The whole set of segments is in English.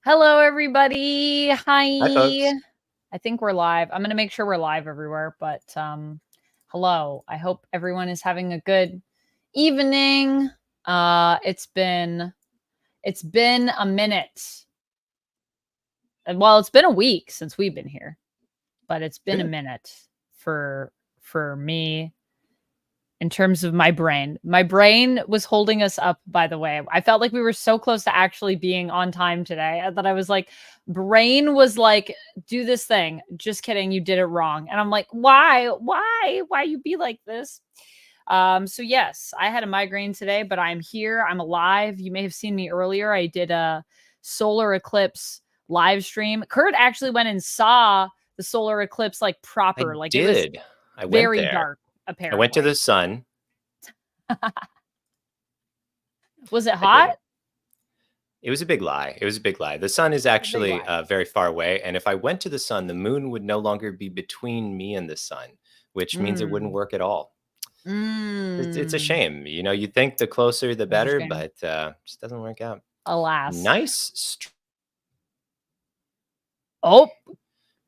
Hello, everybody. Hi, Hi. folks. I think we're live. I'm going to make sure we're live everywhere, but hello. I hope everyone is having a good evening. It's been a minute. Well, it's been a week since we've been here, but it's been a Good. minute for me in terms of my brain. My brain was holding us up, by the way. I felt like we were so close to actually being on time today that I was like, brain was like, do this thing. Just kidding, you did it wrong. And I'm like, why? Why you be like this? So yes, I had a migraine today, but I'm here. I'm alive. You may have seen me earlier. I did a solar eclipse live stream. Kurt actually went and saw the solar eclipse like I proper. Like it was did. I went very there. dark, I went to apparently. the sun. Was it I hot? did. It was a big lie. It was a big lie. The sun is A big actually lie. very far away. And if I went to the sun, the moon would no longer be between me and the sun, which means it wouldn't Mm. work at all. It's a Mm. shame. You know, you think the closer the That's a better, shame. but just doesn't work out. Alas. Nice. Oh.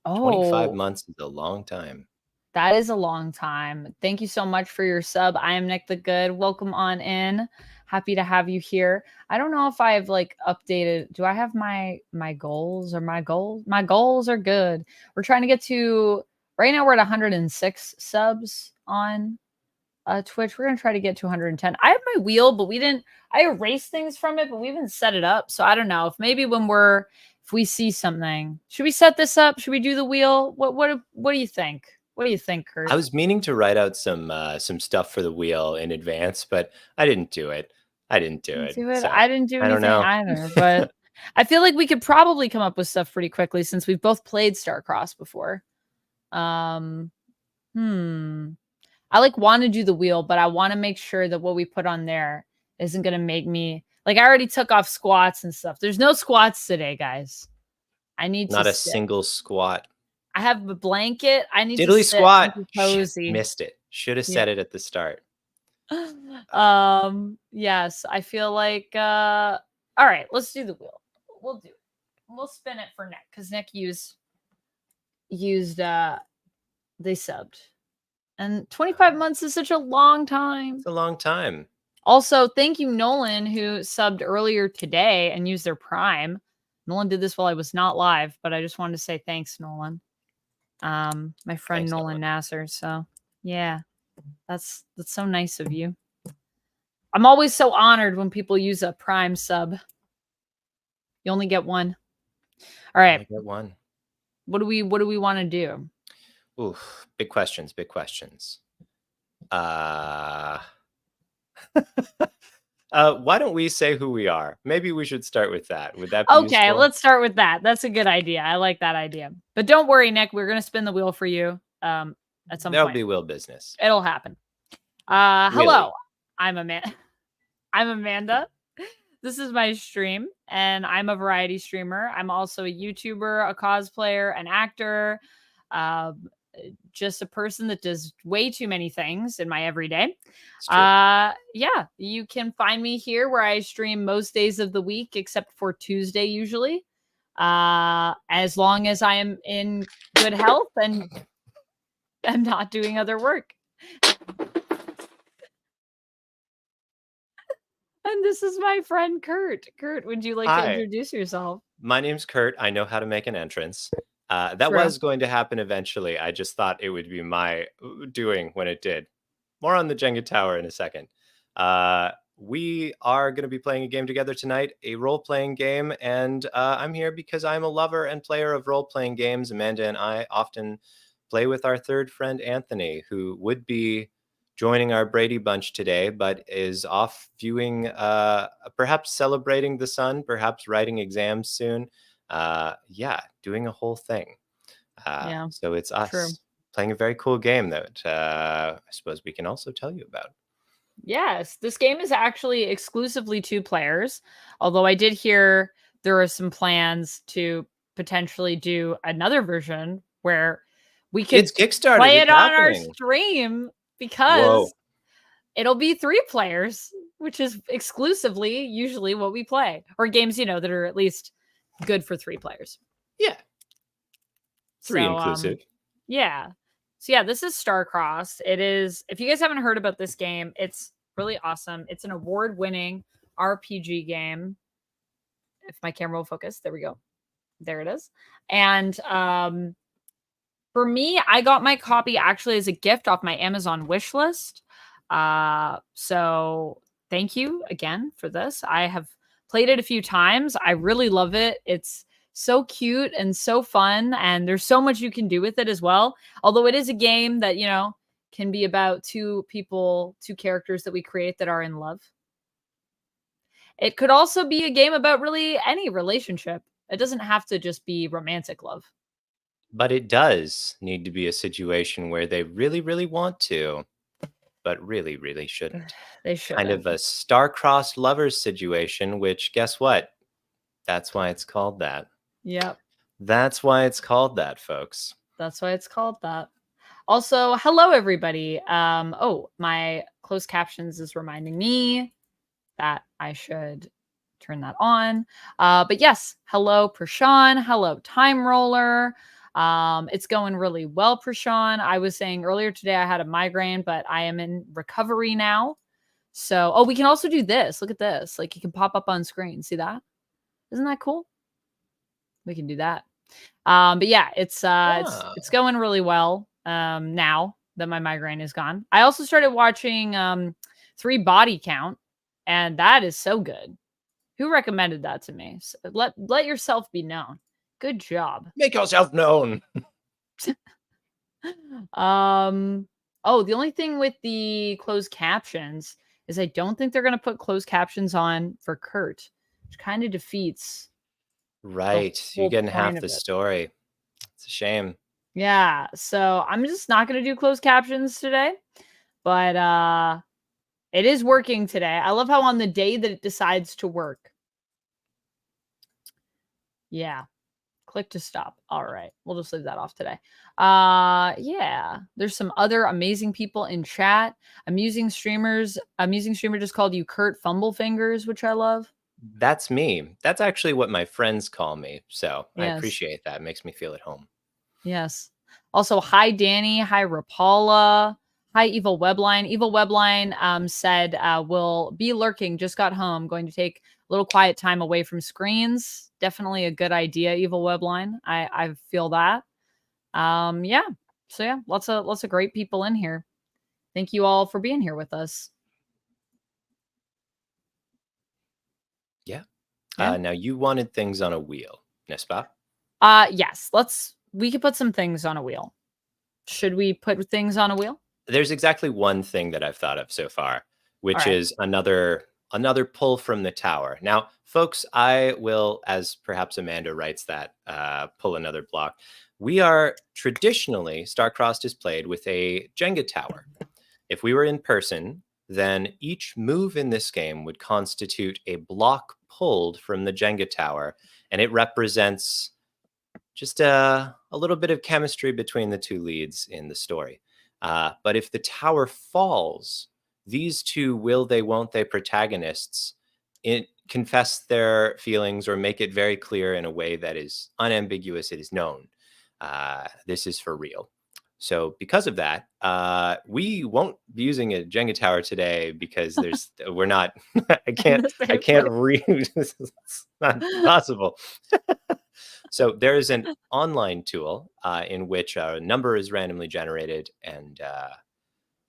25 Oh. months is a long time. That is a long time. Thank you so much for your sub. I am Nick the Good. Welcome on in. Happy to have you here. I don't know if I've like updated. Do I have my goals or my goals? My goals are good. We're trying to get to right now we're at 106 subs on Twitch. We're gonna try to get to 110. I have my wheel, but I erased things from it, but we haven't set it up. So I don't know if maybe if we see something, should we set this up? Should we do the wheel? What do you think? What do you think, I Kurt? was meaning to write out some stuff for the wheel in advance, but I didn't do it. I didn't do Didn't it. do it. So I didn't do I don't anything know. either, but I feel like we could probably come up with stuff pretty quickly since we've both played Starcross before. Um, hmm. I like want to do the wheel, but I want to make sure that what we put on there isn't going to make me like I already took off squats and stuff. There's no squats today, guys. I need to Not a sit. single squat. I have a blanket. I need to Diddly sit and squat. be Shit, cozy. missed it. Should have Yeah. said it at the start. Yes, I feel like all right, let's do the wheel. We'll do it. We'll spin it for Nick because Nick used they subbed. And 25 months is such a long time. It's a long time. Also, thank you, Nolan, who subbed earlier today and used their Prime. Nolan did this while I was not live, but I just wanted to say thanks, Nolan. My friend Thanks, Nolan Nolan. Nasser. So yeah, that's so nice of you. I'm always so honored when people use a Prime sub. You only get one. All right. Only get one. What do we want to do? Oof, big questions, big questions. Why don't we say who we are? Maybe we should start with that. Would that be Okay, useful? let's start with that. That's a good idea. I like that idea. But don't worry, Nick. We're gonna spin the wheel for you at some There'll point. be will business. It'll happen. Really? Hello. I'm Amanda. This is my stream, and I'm a variety streamer. I'm also a YouTuber, a cosplayer, an actor, just a person that does way too many things in my everyday. It's true. Yeah, you can find me here where I stream most days of the week except for Tuesday usually. As long as I am in good health and I'm not doing other work. And this is my friend Kurt. Kurt, would you like to Hi. introduce yourself? My name's Kurt. I know how to make an entrance. That True. was going to happen eventually. I just thought it would be my doing when it did. More on the Jenga tower in a second. We are going to be playing a game together tonight, a role-playing game, and I'm here because I'm a lover and player of role-playing games. Amanda and I often play with our third friend, Anthony, who would be joining our Brady Bunch today, but is off viewing, perhaps celebrating the sun, perhaps writing exams soon. Yeah, doing a whole thing. Yeah, so it's us true. playing a very cool game that I suppose we can also tell you about. Yes, this game is actually exclusively 2 players, although I did hear there are some plans to potentially do another version where we could It's kickstarted. play it It's on our happening. stream Whoa. because it'll be 3 players, which is exclusively usually what we play, or games, that are at least good for 3 players. Yeah. 3 So, inclusive. yeah. So yeah, this is Starcrossed. It is, if you guys haven't heard about this game, it's really awesome. It's an award-winning RPG game. If my camera will focus, there we go. There it is. And for me, I got my copy actually as a gift off my Amazon wish list. So thank you again for this. I have played it a few times. I really love it. It's so cute and so fun, and there's so much you can do with it as well. Although it is a game that, you know, can be about 2 people, 2 characters that we create that are in love. It could also be a game about really any relationship. It doesn't have to just be romantic love. But it does need to be a situation where they really, really want to, but really, really shouldn't. They Kind shouldn't. of a star-crossed lovers situation, which guess what? That's why it's called that. Yep. That's why it's called that, folks. That's why it's called that. Also, hello everybody. Oh, my closed captions is reminding me that I should turn that on. But yes, hello Prashan, hello Time Roller. It's going really well, Prashan. I was saying earlier today I had a migraine, but I am in recovery now. So, oh, we can also do this. Look at this. Like, you can pop up on screen. See that? Isn't that cool? We can do that. But yeah, it's Ah. going really well now that my migraine is gone. I also started watching 3 Body Count, and that is so good. Who recommended that to me? So let yourself be known. Good job. Make yourself known. Oh, the only thing with the closed captions is I don't think they're going to put closed captions on for Kurt, which kind of defeats the Right. You're whole getting point half of the it. story. It's a shame. Yeah, so I'm just not going to do closed captions today, but it is working today. I love how on the day that it decides to work. Yeah. Click to stop. All right. We'll just leave that off today. Yeah. There's some other amazing people in chat. Amusing streamer just called you Kurt Fumblefingers, which I love. That's me. That's actually what my friends call me. So I Yes. appreciate that. It makes me feel at home. Yes. Also, hi Danny, hi Rapala, hi Evil Webline. Evil Webline said will be lurking. Just got home. Going to take a little quiet time away from screens. Definitely a good idea, Evil Webline. I feel that. Yeah. So yeah, lots of great people in here. Thank you all for being here with us. Yeah. Yeah. Now you wanted things on a wheel, n'est-ce pas? Yes. We could put some things on a wheel. Should we put things on a wheel? There's exactly one thing that I've thought of so far, All which right. is another pull from the tower. Now, folks, I will, as perhaps Amanda writes that, pull another block. We are traditionally, Starcrossed is played with a Jenga tower. If we were in person, then each move in this game would constitute a block pulled from the Jenga tower, and it represents just a little bit of chemistry between the 2 leads in the story. But if the tower falls, these 2 will they, won't they protagonists confess their feelings or make it very clear in a way that is unambiguous. It is known. This is for real. So because of that, we won't be using a Jenga tower today because we're not, I can't read. It's not possible. So there is an online tool in which a number is randomly generated, and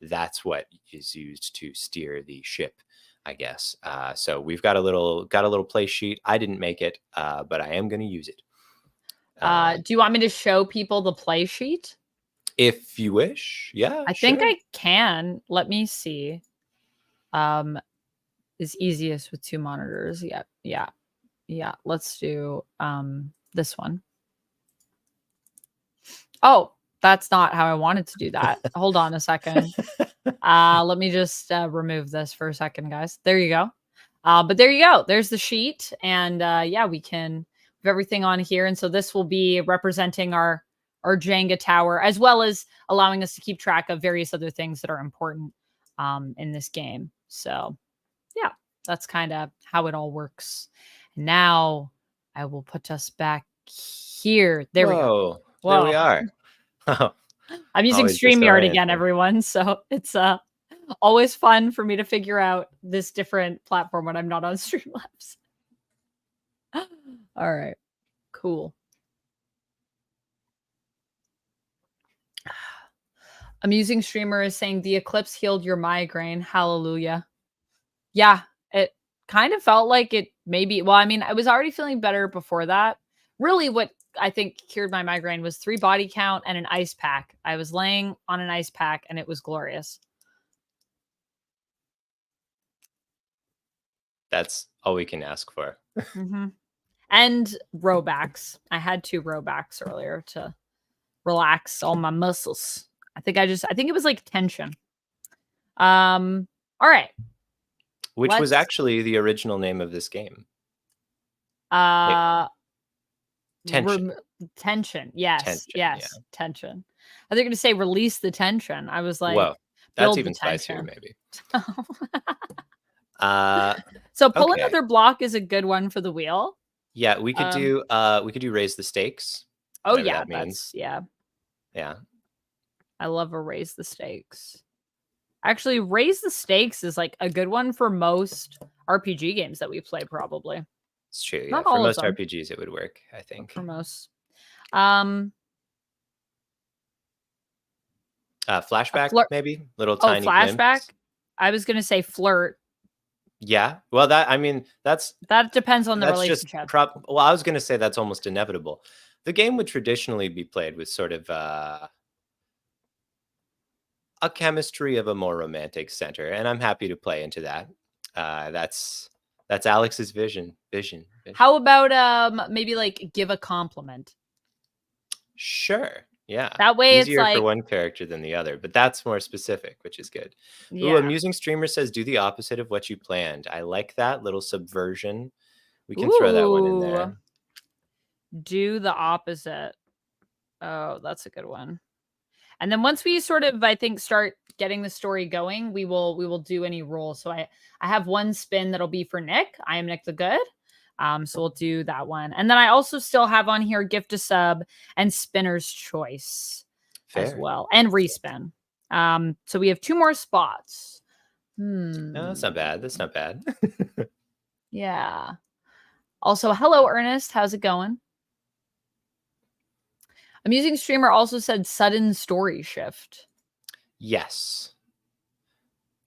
that's what is used to steer the ship, I guess. So we've got a little play sheet. I didn't make it, but I am going to use it. Do you want me to show people the play sheet? If you wish, yeah, I think I can. Let me see. Is easiest with 2 monitors. Yeah. Let's do this one. Oh, that's not how I wanted to do that. Hold on a second. Let me just remove this for a second, guys. There you go. But there you go. There's the sheet, and yeah, we can have everything on here. And so this will be representing our Jenga tower, as well as allowing us to keep track of various other things that are important in this game. So yeah, that's kind of how it all works. Now I will put us back here. There we go. Whoa, there Whoa. we are. I'm using Always StreamYard again, disorienting. everyone. So it's always fun for me to figure out this different platform when I'm not on Streamlabs. All right, cool. Amusing streamer is saying the eclipse healed your migraine. Hallelujah. Yeah, it kind of felt like it maybe. Well, I mean, I was already feeling better before that. Really, what I think cured my migraine was 3 body count and an ice pack. I was laying on an ice pack and it was glorious. That's all we can ask for. Mm-hmm. And row backs. I had 2 row backs earlier to relax all my muscles. I think it was like tension. All right. Which was actually the original name of this game. Tension. Tension. Yes. Tension, Yes. yeah. Tension. I think going to say release the tension. I was like, whoa, that's even spicier, tension. maybe. So pull okay. another block is a good one for the wheel. Yeah, we could do raise the stakes. Oh yeah, that means. Yeah. I love a raise the stakes. Actually, raise the stakes is like a good one for most RPG games that we play, probably. It's true. Yeah, Not for all most of them. RPGs it would work, I think. For most. Flashback, maybe? Little tiny flashback? glimpse. I was gonna say flirt. Yeah. Well, that depends on the relationship. Well, I was gonna say that's almost inevitable. The game would traditionally be played with sort of a chemistry of a more romantic center, and I'm happy to play into that. That's Alex's vision. How about maybe like give a compliment? Sure. Yeah. That way easier it's like for one character than the other, but that's more specific, which is good. Yeah. Ooh, amusing streamer says do the opposite of what you planned. I like that little subversion. We can throw that one in there. Do the opposite. Oh, that's a good one. And then once we sort of, I think, start getting the story going, we will do any roles. So I have one spin that'll be for Nick. I am Nick the Good. So we'll do that one. And then I also still have on here gift a sub and spinner's choice as well. And respin. So we have 2 more spots. No, that's not bad. That's not bad. Yeah. Also, hello, Ernest. How's it going? Amusing streamer also said sudden story shift. Yes.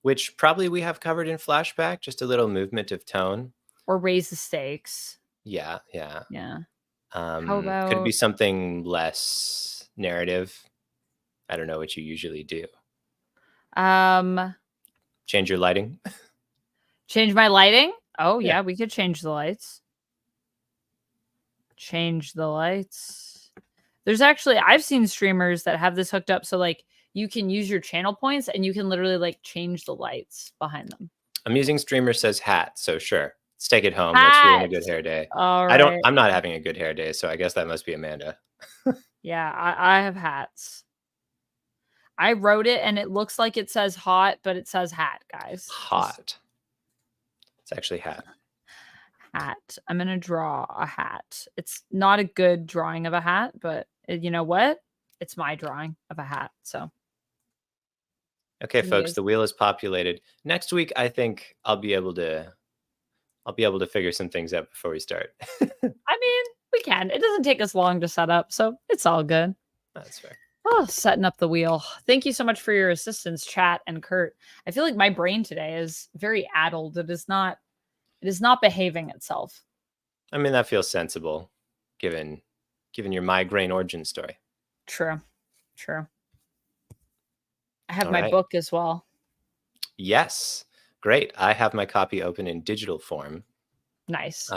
Which probably we have covered in flashback, just a little movement of tone. Or raise the stakes. Yeah. How about... Could it be something less narrative? I don't know what you usually do. Change your lighting? Change my lighting? Oh, yeah, we could change the lights. Change the lights. There's actually, I've seen streamers that have this hooked up so like you can use your channel points and you can literally like change the lights behind them. Amusing streamer says hat, so sure. Let's take it home. Let's ruin a good hair day. All right. I'm not having a good hair day, so I guess that must be Amanda. Yeah, I have hats. I wrote it and it looks like it says hot, but it says hat, guys. Hot. It's actually hat. Hat. I'm going to draw a hat. It's not a good drawing of a hat, but you know what? It's my drawing of a hat, so. Okay, folks, the wheel is populated. Next week, I think I'll be able to figure some things out before we start. I mean, we can. It doesn't take us long to set up, so it's all good. That's fair. Oh, setting up the wheel. Thank you so much for your assistance, Chat and Kurt. I feel like my brain today is very addled. It is not behaving itself. I mean, that feels sensible, given your migraine origin story. True. I have my book as well. Yes. Great. I have my copy open in digital form. Nice.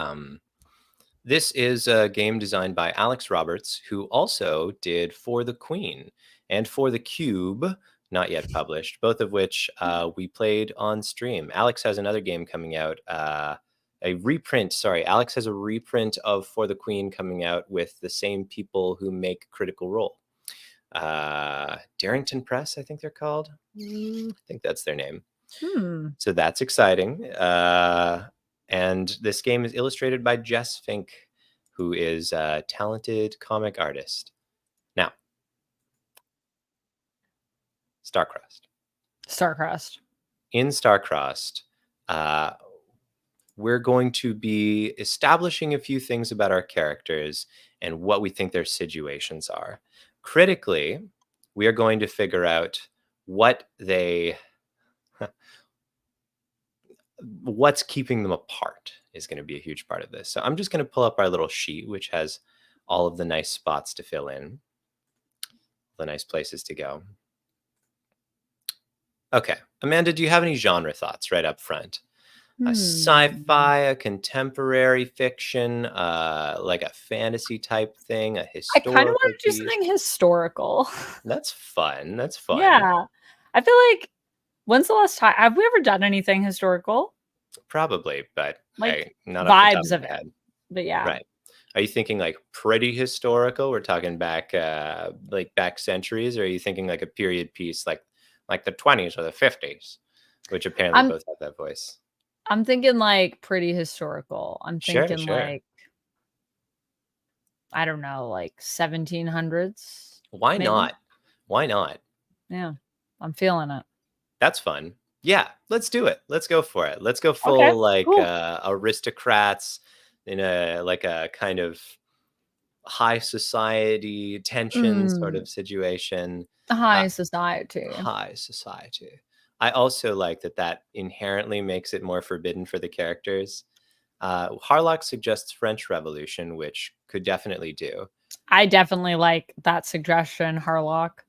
This is a game designed by Alex Roberts, who also did For the Queen and For the Cube, not yet published, both of which we played on stream. Alex has another game coming out, Alex has a reprint of For the Queen coming out with the same people who make Critical Role. Darrington Press, I think they're called. I think that's their name. So that's exciting. And this game is illustrated by Jess Fink, who is a talented comic artist. Now, Starcrossed. Starcrossed. In Starcrossed, we're going to be establishing a few things about our characters and what we think their situations are. Critically, we are going to figure out what's keeping them apart is going to be a huge part of this. So I'm just going to pull up our little sheet, which has all of the nice spots to fill in, the nice places to go. Okay, Amanda, do you have any genre thoughts right up front? A sci-fi, a contemporary fiction, like a fantasy type thing, a I kind of historical want to do piece? something historical. That's fun. That's fun. Yeah. I feel like, when's the last time have we ever done anything historical? Probably, but Like not off the top vibes of of my it. head. But yeah. Right. Are you thinking like pretty historical? We're talking back like back centuries, or are you thinking like a period piece like the 20s or the 50s, which apparently both have that voice? I'm thinking like pretty historical. I'm Sure, thinking sure. like, I don't know, like 1700s. Why maybe? not? Why not? Yeah. I'm feeling it. That's fun. Yeah, let's do it. Let's go for it. Let's go full Okay, like cool. aristocrats in a like a kind of high society tension sort of situation. High society. High society. I also like that inherently makes it more forbidden for the characters. Harlock suggests French Revolution, which could definitely do. I definitely like that suggestion, Harlock.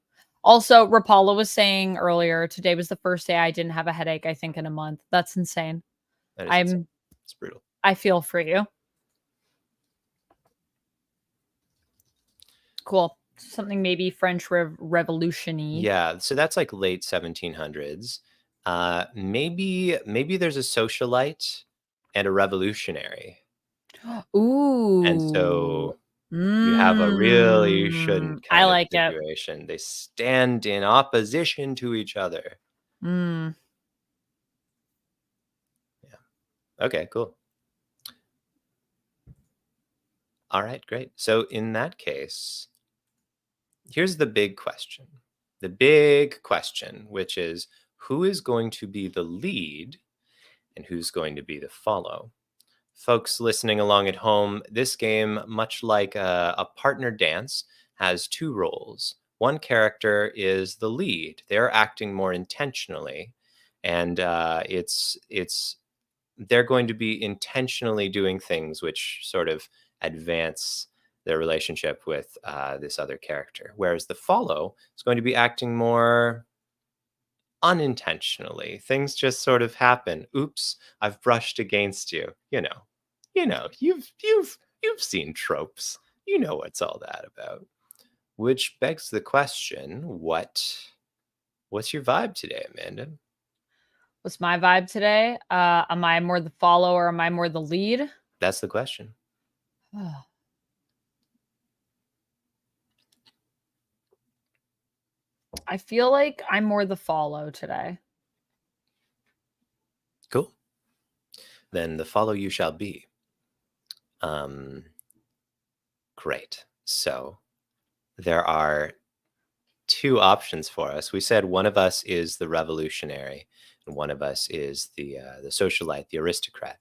Also, Rapala was saying earlier, today was the first day I didn't have a headache, I think, in a month. That's insane. That is insane. It's brutal. I feel for you. Cool. Something maybe French Revolution-y. Yeah, so that's like late 1700s. Maybe there's a socialite and a revolutionary. Ooh. And so you have a really shouldn't I kind of like it. situation. They stand in opposition to each other. Mm. Yeah. Okay, cool. All right, great. So in that case, here's the big question. The big question, which is who is going to be the lead and who's going to be the follow? Folks listening along at home, this game, much like a partner dance, has two roles. One character is the lead. They're acting more intentionally, and they're going to be intentionally doing things which sort of advance their relationship with this other character. Whereas the follow is going to be acting more unintentionally. Things just sort of happen. Oops, I've brushed against you. You've seen tropes. You know what's all that about. Which begs the question, what's your vibe today, Amanda? What's my vibe today? Am I more the follow or am I more the lead? That's the question. I feel like I'm more the follow today. Cool. Then the follow you shall be. Great. So there are two options for us. We said one of us is the revolutionary and one of us is the socialite, the aristocrat.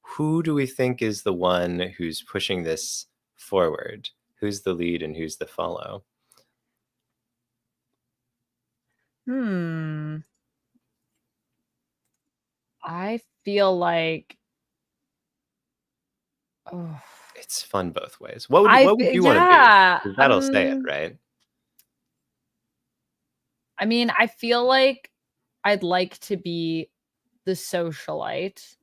Who do we think is the one who's pushing this forward? Who's the lead and who's the follow? I feel like it's fun both ways. What would you want to be? That'll say it, right? I mean, I feel like I'd like to be the socialite.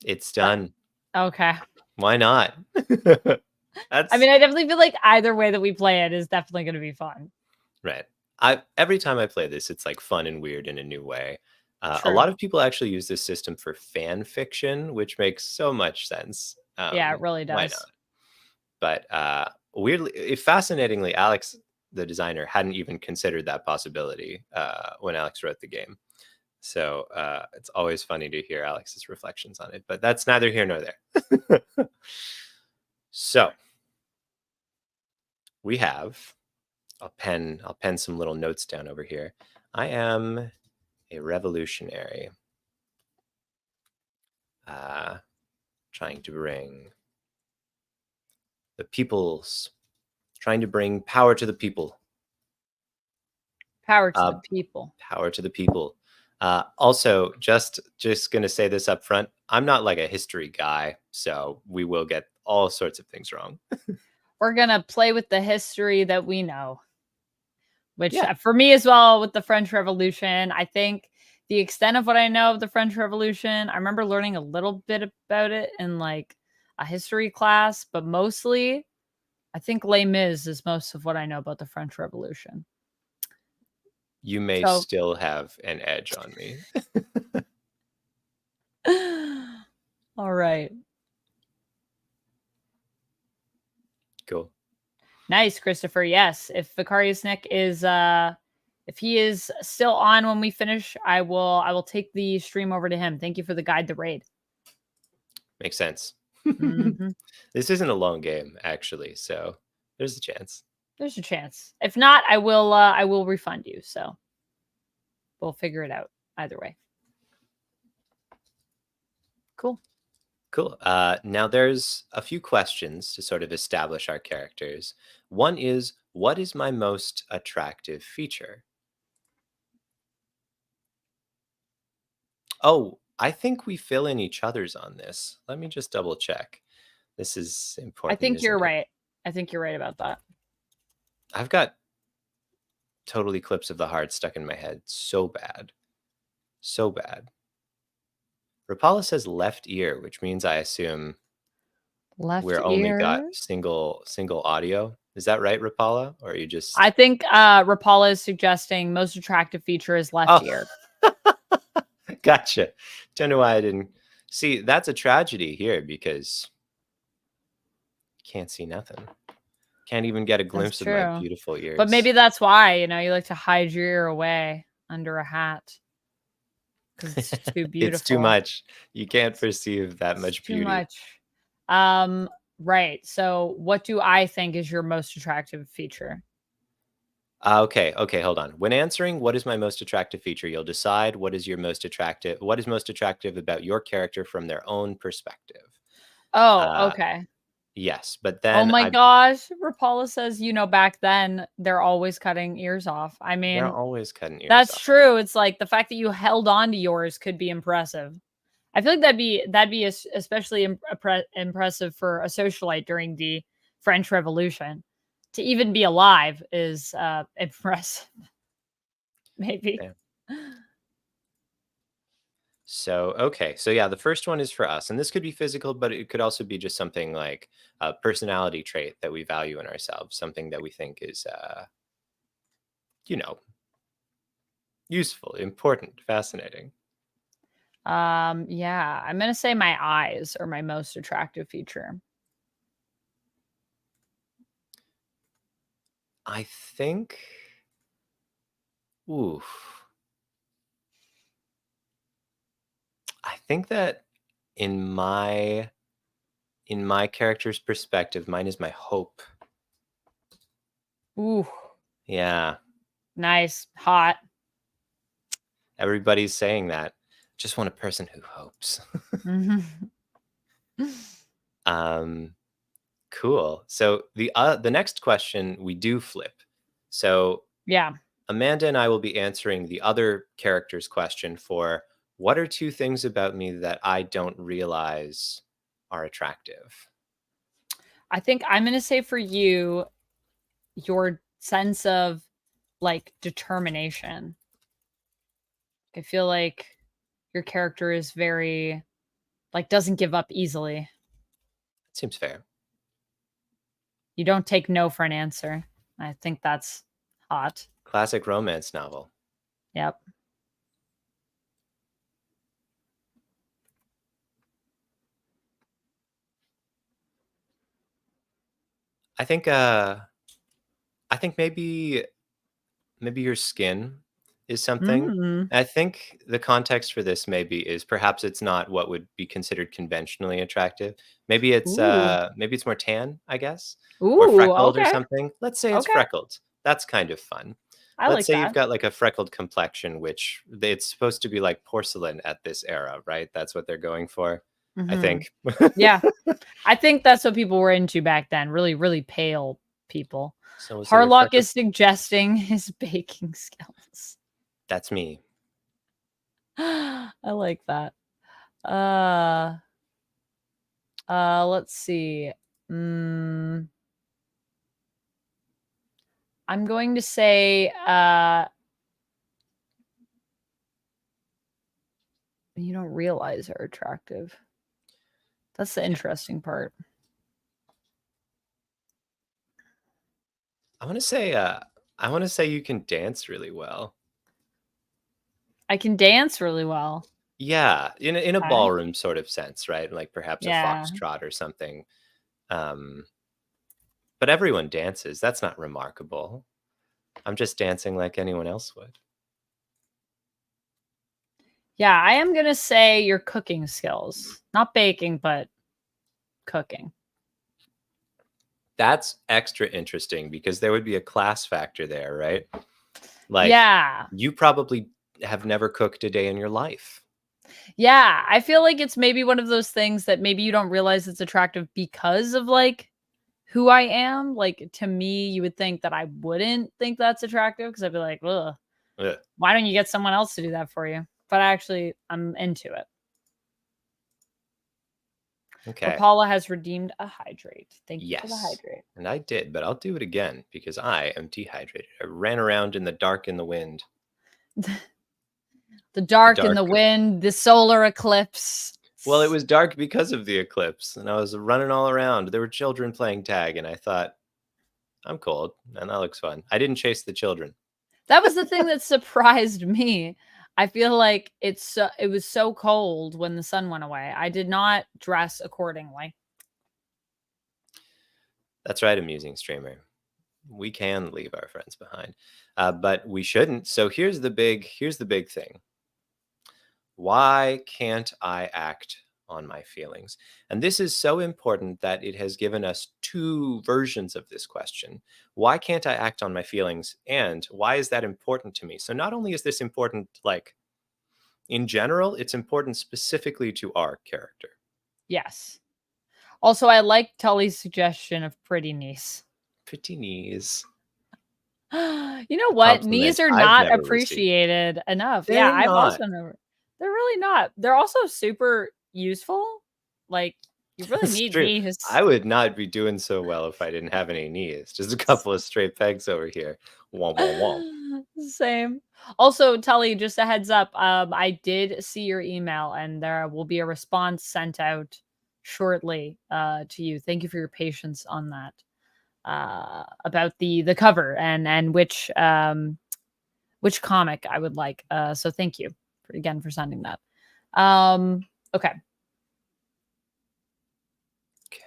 It's done. Okay. Why not? I mean, I definitely feel like either way that we play it is definitely going to be fun. Right. Every time I play this, it's like fun and weird in a new way. A True. lot of people actually use this system for fan fiction, which makes so much sense. Yeah, it really Why does. not? But weirdly, fascinatingly, Alex, the designer, hadn't even considered that possibility when Alex wrote the game. So it's always funny to hear Alex's reflections on it. But that's neither here nor there. So we have, I'll pen some little notes down over here. I am a revolutionary. Trying to bring the people's, trying to bring power to the people. Power to the people. Power to the people. Also, just gonna say this up front. I'm not like a history guy, so we will get all sorts of things wrong. We're gonna play with the history that we know, which Yeah, for me as well with the French Revolution, I think the extent of what I know of the French Revolution, I remember learning a little bit about it in like a history class, but mostly I think Les Mis is most of what I know about the French Revolution. you may So, still have an edge on me. all right. Cool. Nice, Christopher. Yes, if Vicarious Nick is if he is still on when we finish, I will take the stream over to him. Thank you for the guide to raid. Makes sense. Mhm. This isn't a long game, actually, so there's a chance. There's a chance. If not, I will refund you. So we'll figure it out either way. Cool. Cool. Now there's a few questions to sort of establish our characters. One is, what is my most attractive feature? Oh, I think we fill in each other's on this. Let me just double check. This is I important, think you're isn't it? right. I think you're right about that. I've got Total Eclipse of the Heart stuck in my head so bad. So bad. Rapala says left ear, which means I assume Left we're only got ear. single audio. Is that right, Rapala? Or are you I just think Rapala is suggesting most attractive feature is left Oh, ear. gotcha. Don't know why I didn't see. That's a tragedy here because can't see nothing. Can't even get a That's glimpse of my true. beautiful But ears. maybe that's why, you like to hide your ear away under a hat because it's too It's too beautiful. much. You can't perceive that It's much too beauty. much. Right. So what do I think is your most attractive feature? Okay, hold on. When answering what is my most attractive feature, you'll decide what is most attractive about your character from their own perspective. Oh, Uh, okay. yes, but Oh then my I gosh. Rapala says, back then they're always cutting ears off. I they're mean, always cutting ears that's off. true. It's like the fact that you held on to yours could be impressive. I feel like that'd be especially impressive for a socialite during the French Revolution. To even be alive is impressive, maybe. Yeah. So, okay. So yeah, the first one is for us. And this could be physical, but it could also be just something like a personality trait that we value in ourselves, something that we think is you know, useful, important, fascinating. Yeah, I'm gonna say my eyes are my most attractive feature. I think oof. I think that in my character's perspective, mine is my hope. Ooh, Yeah, nice, hot. everybody's saying that. Just want a person who hopes. Mhm. um, cool. So the next question we do flip. So Yeah, Amanda and I will be answering the other character's question for what are two things about me that I don't realize are attractive? I think I'm gonna say for you, your sense of like determination. I feel like your character is very like doesn't give up easily. Seems fair. You don't take no for an answer. I think that's hot. Classic romance novel. Yep. I think maybe your skin is something. Mm. I think the context for this maybe is perhaps it's not what would be considered conventionally attractive. Ooh. Maybe it's more tan, I guess, or Ooh, freckled or okay. something. Let's say it's Okay. freckled. That's kind of fun. I Let's like say you've that. got like a freckled complexion, which it's supposed to be like porcelain at this era, right? That's what they're going for, I Mhm. think. Yeah. I think that's what people were into back then, really, really pale people. So we'll say you're Harlock freckled. is suggesting his baking skills. That's me. I like that. Let's see. Mm, I'm going to say, you don't realize are attractive. That's the interesting part. I want to say you can dance really well. I can dance really well. Yeah, in a Okay. ballroom sort of sense, right? Like perhaps a Yeah. foxtrot or something. Um, but everyone dances. That's not remarkable. I'm just dancing like anyone else would. Yeah, I am gonna say your cooking skills. Not baking, but cooking. That's extra interesting because there would be a class factor there, right? Like Yeah. you probably have never cooked a day in your life. Yeah, I feel like it's maybe one of those things that maybe you don't realize it's attractive because of, like, who I am. Like, to me, you would think that I wouldn't think that's attractive because 'cause I'd be like, "Ugh, Ugh. why don't you get someone else to do that for you?" But actually, I'm into it. Okay. Rapala has redeemed a hydrate. Thank you for the Yes. hydrate. And I did, but I'll do it again because I am dehydrated. I ran around in the dark in the wind. The The dark and dark. the wind, the solar eclipse. Well, it was dark because of the eclipse, and I was running all around. There were children playing tag, and I thought, I'm cold, and that looks fun. I didn't chase the children. That was the thing that surprised me. I feel like it was so cold when the sun went away. I did not dress accordingly. That's right, amusing streamer. We can leave our friends behind, but we shouldn't. So here's the big thing. Why can't I act on my feelings? And this is so important that it has given us two versions of this question. Why can't I act on my feelings? And why is that important to me? So not only is this important, like in general, it's important specifically to our character. Yes. Also, I like Tully's suggestion of pretty niece. Pretty knees. You know A what? compliment Knees are I've not never received. appreciated enough. Yeah, They're I've not. also never. They're really not. They're also super useful. Like, you really That's need true. knees. I would not be doing so well if I didn't have any knees. Just a couple of straight pegs over here. Womp womp womp. Same. Also, Tully, just a heads up. I did see your email, and there will be a response sent out shortly to you. Thank you for your patience on that. About the cover and which comic I would like. So thank you again for sending that. Okay.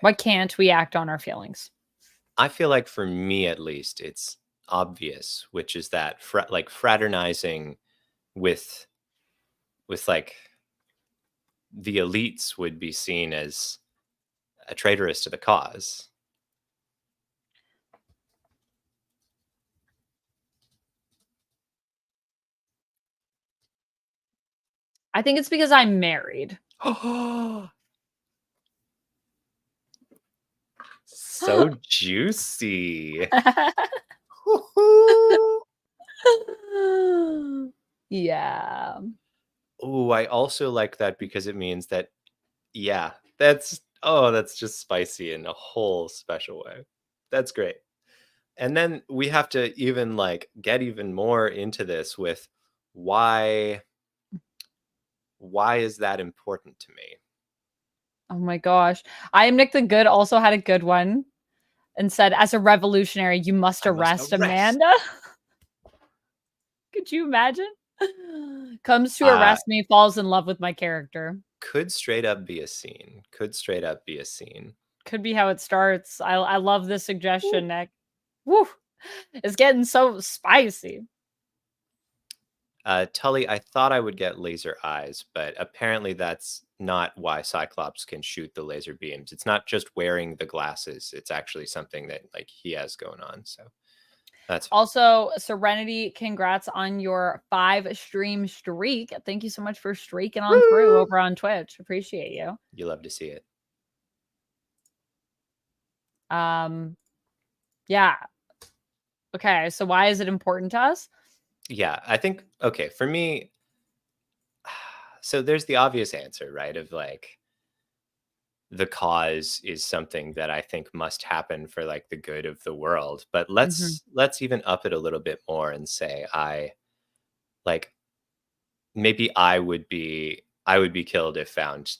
Why Okay. can't we act on our feelings? I feel like for me at least, it's obvious, which is that like fraternizing with like the elites would be seen as a traitorous to the cause. I think it's because I'm married. So juicy. Yeah. Oh, I also like that because it means that, yeah, that's just spicy in a whole special way. That's great. And then we have to even like get even more into this with why why is that important to me? Oh my gosh. I am Nick the Good also had a good one and said, as a revolutionary, you must I must arrest arrest. Amanda. Could you imagine? Comes to Uh arrest me, falls in love with my character. could straight up be a scene. Could straight up be a scene. Could be how it starts. I love this Ooh. suggestion, Nick. Woo! It's getting so spicy. Tully, I thought I would get laser eyes, but apparently that's not why Cyclops can shoot the laser beams. It's not just wearing the glasses. It's actually something that like he has going on. So that's fine. Also, Serenity, congrats on your 5 stream streak. Thank you so much for streaking on through Woo! over on Twitch. Appreciate you. You love to see it. Yeah. Okay, so why is it important to us? Yeah, I think okay, for me, so there's the obvious answer, right? Of like the cause is something that I think must happen for like the good of the world. But Mhm. let's even up it a little bit more and say like maybe I would be killed if found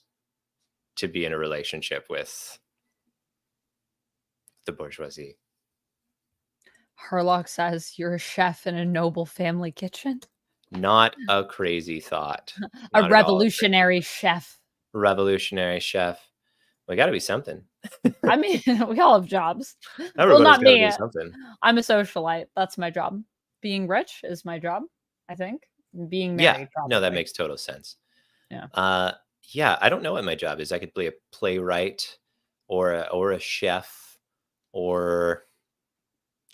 to be in a relationship with the bourgeoisie. Herlock says you're a chef in a noble family kitchen. Not a crazy thought. A Not at all a crazy revolutionary chef. revolutionary chef. We got to be something. I mean, we all have jobs. Well, Everybody's not got to me. do something. I'm a socialite. That's my job. Being rich is my job, I think. Being Yeah, married, no, that probably. makes total sense. Yeah. Uh, yeah, I don't know what my job is. I could be a playwright or a chef or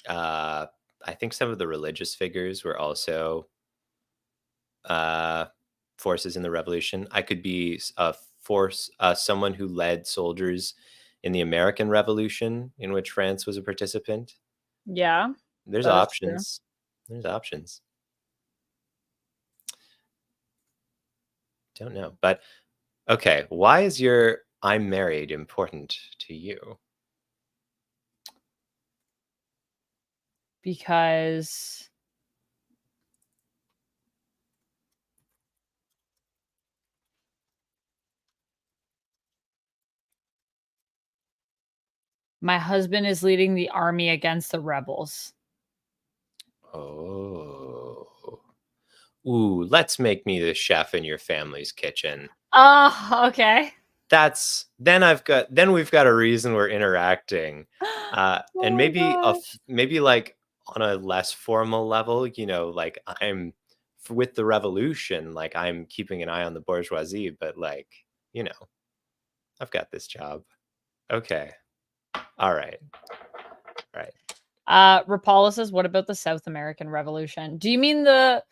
uh, I think some of the religious figures were also uh, forces in the revolution. I could be a force, someone who led soldiers in the American Revolution, in which France was a participant. Yeah, There's that is true. options. There's options. Don't know, but okay. Why is your "I'm married" important to you? Because my husband is leading the army against the rebels. Oh. Ooh, let's make me the chef in your family's kitchen. Oh, okay. Then we've got a reason we're interacting. Oh And my gosh. maybe like on a less formal level, like with the revolution, like I'm keeping an eye on the bourgeoisie, but like, you know, I've got this job. Okay. All right. All right. Rapala says, what about the South American Revolution? Do you mean the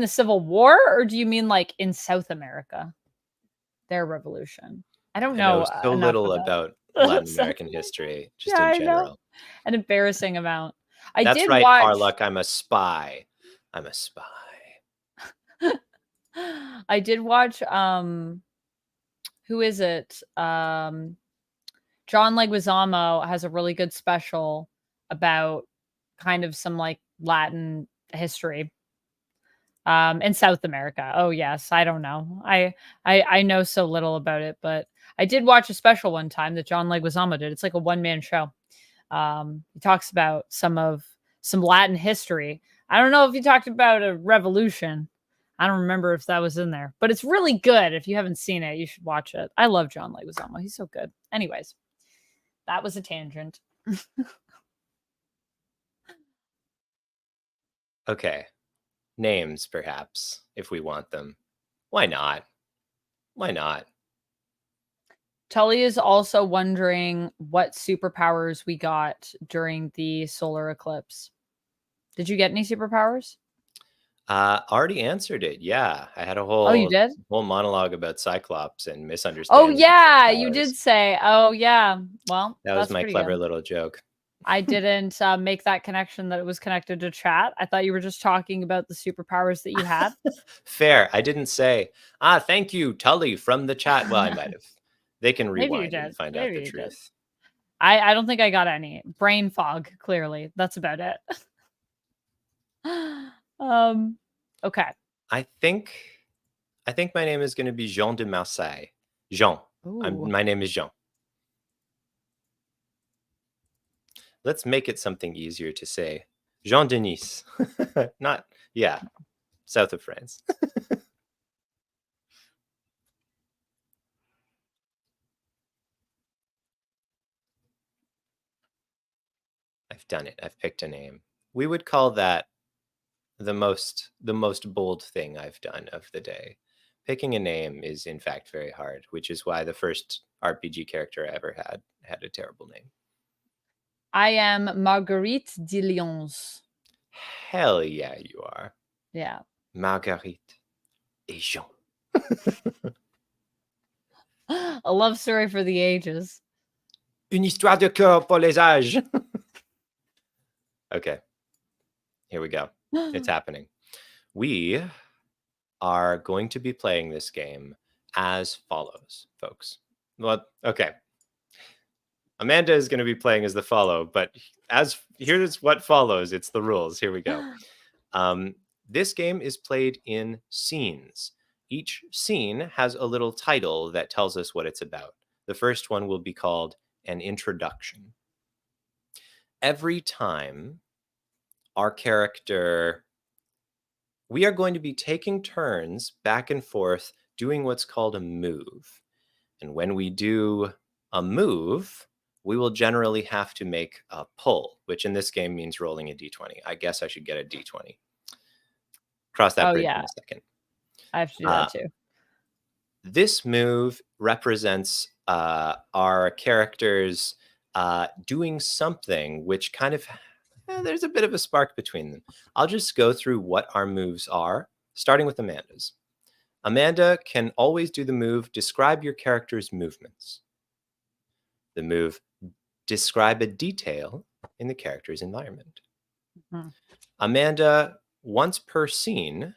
Civil War, or do you mean like in South America? Their revolution. I don't I know know so enough little about about Latin South American America. history, Yeah, just in I know. general. An embarrassing amount. I That's did right, watch Harlock. I'm a spy. I'm a spy. I did watch who is it? John Leguizamo has a really good special about kind of some like Latin history in South America. Oh yes, I don't know. I know so little about it, but I did watch a special one time that John Leguizamo did. It's like a one-man show. He talks about some Latin history. I don't know if he talked about a revolution. I don't remember if that was in there, but it's really good. If you haven't seen it, you should watch it. I love John Leguizamo. He's so good. Anyways, that was a tangent. Okay. Names, perhaps, if we want them. Why not? Why not? Tully is also wondering what superpowers we got during the solar eclipse. Did you get any superpowers? Already answered it. Yeah, I had a Oh, you whole did? monologue about Cyclops and Oh, misunderstanding yeah, you did powers. say. Oh, yeah. Well, That was that's my pretty clever good. little joke. I didn't make that connection that it was connected to chat. I thought you were just talking about the superpowers that you had. Fair. I didn't say, thank you, Tully from the chat. Well, I might have. They can Maybe you rewind and did. find out Maybe the you did. truth. I don't think I got any. Brain fog, clearly. That's about it. um, okay. I think I think my name is going to be Jean de Marseille. Jean. Ooh. My name is Jean. Let's make it something easier to say. Jean Denis. Not, yeah, south of France. I've done it. I've picked a name. We would call that the most bold thing I've done of the day. Picking a name is in fact very hard, which is why the first RPG character I ever had a terrible name. I am Marguerite de Lyons. Hell yeah, you are. Yeah. Marguerite et Jean. A love story for the ages. Une histoire de cœur pour les âges. Okay. Here we go. It's happening. We are going to be playing this game as follows, folks. Well, okay. Amanda is going to be playing as the follow, but here's what follows. It's the rules. Here we go. This game is played in scenes. Each scene has a little title that tells us what it's about. The first one will be called an introduction. Every time our character, we are going to be taking turns back and forth doing what's called a move. And when we do a move, we will generally have to make a pull, which in this game means rolling a d20. I guess I should get a d20. Cross that bridge in a second. I have to do that too. This move represents our characters doing something which kind of, there's a bit of a spark between them. I'll just go through what our moves are, starting with Amanda's. Amanda can always do the move, describe your character's movements. The move, describe a detail in the character's environment. Mm-hmm. Amanda, once per scene,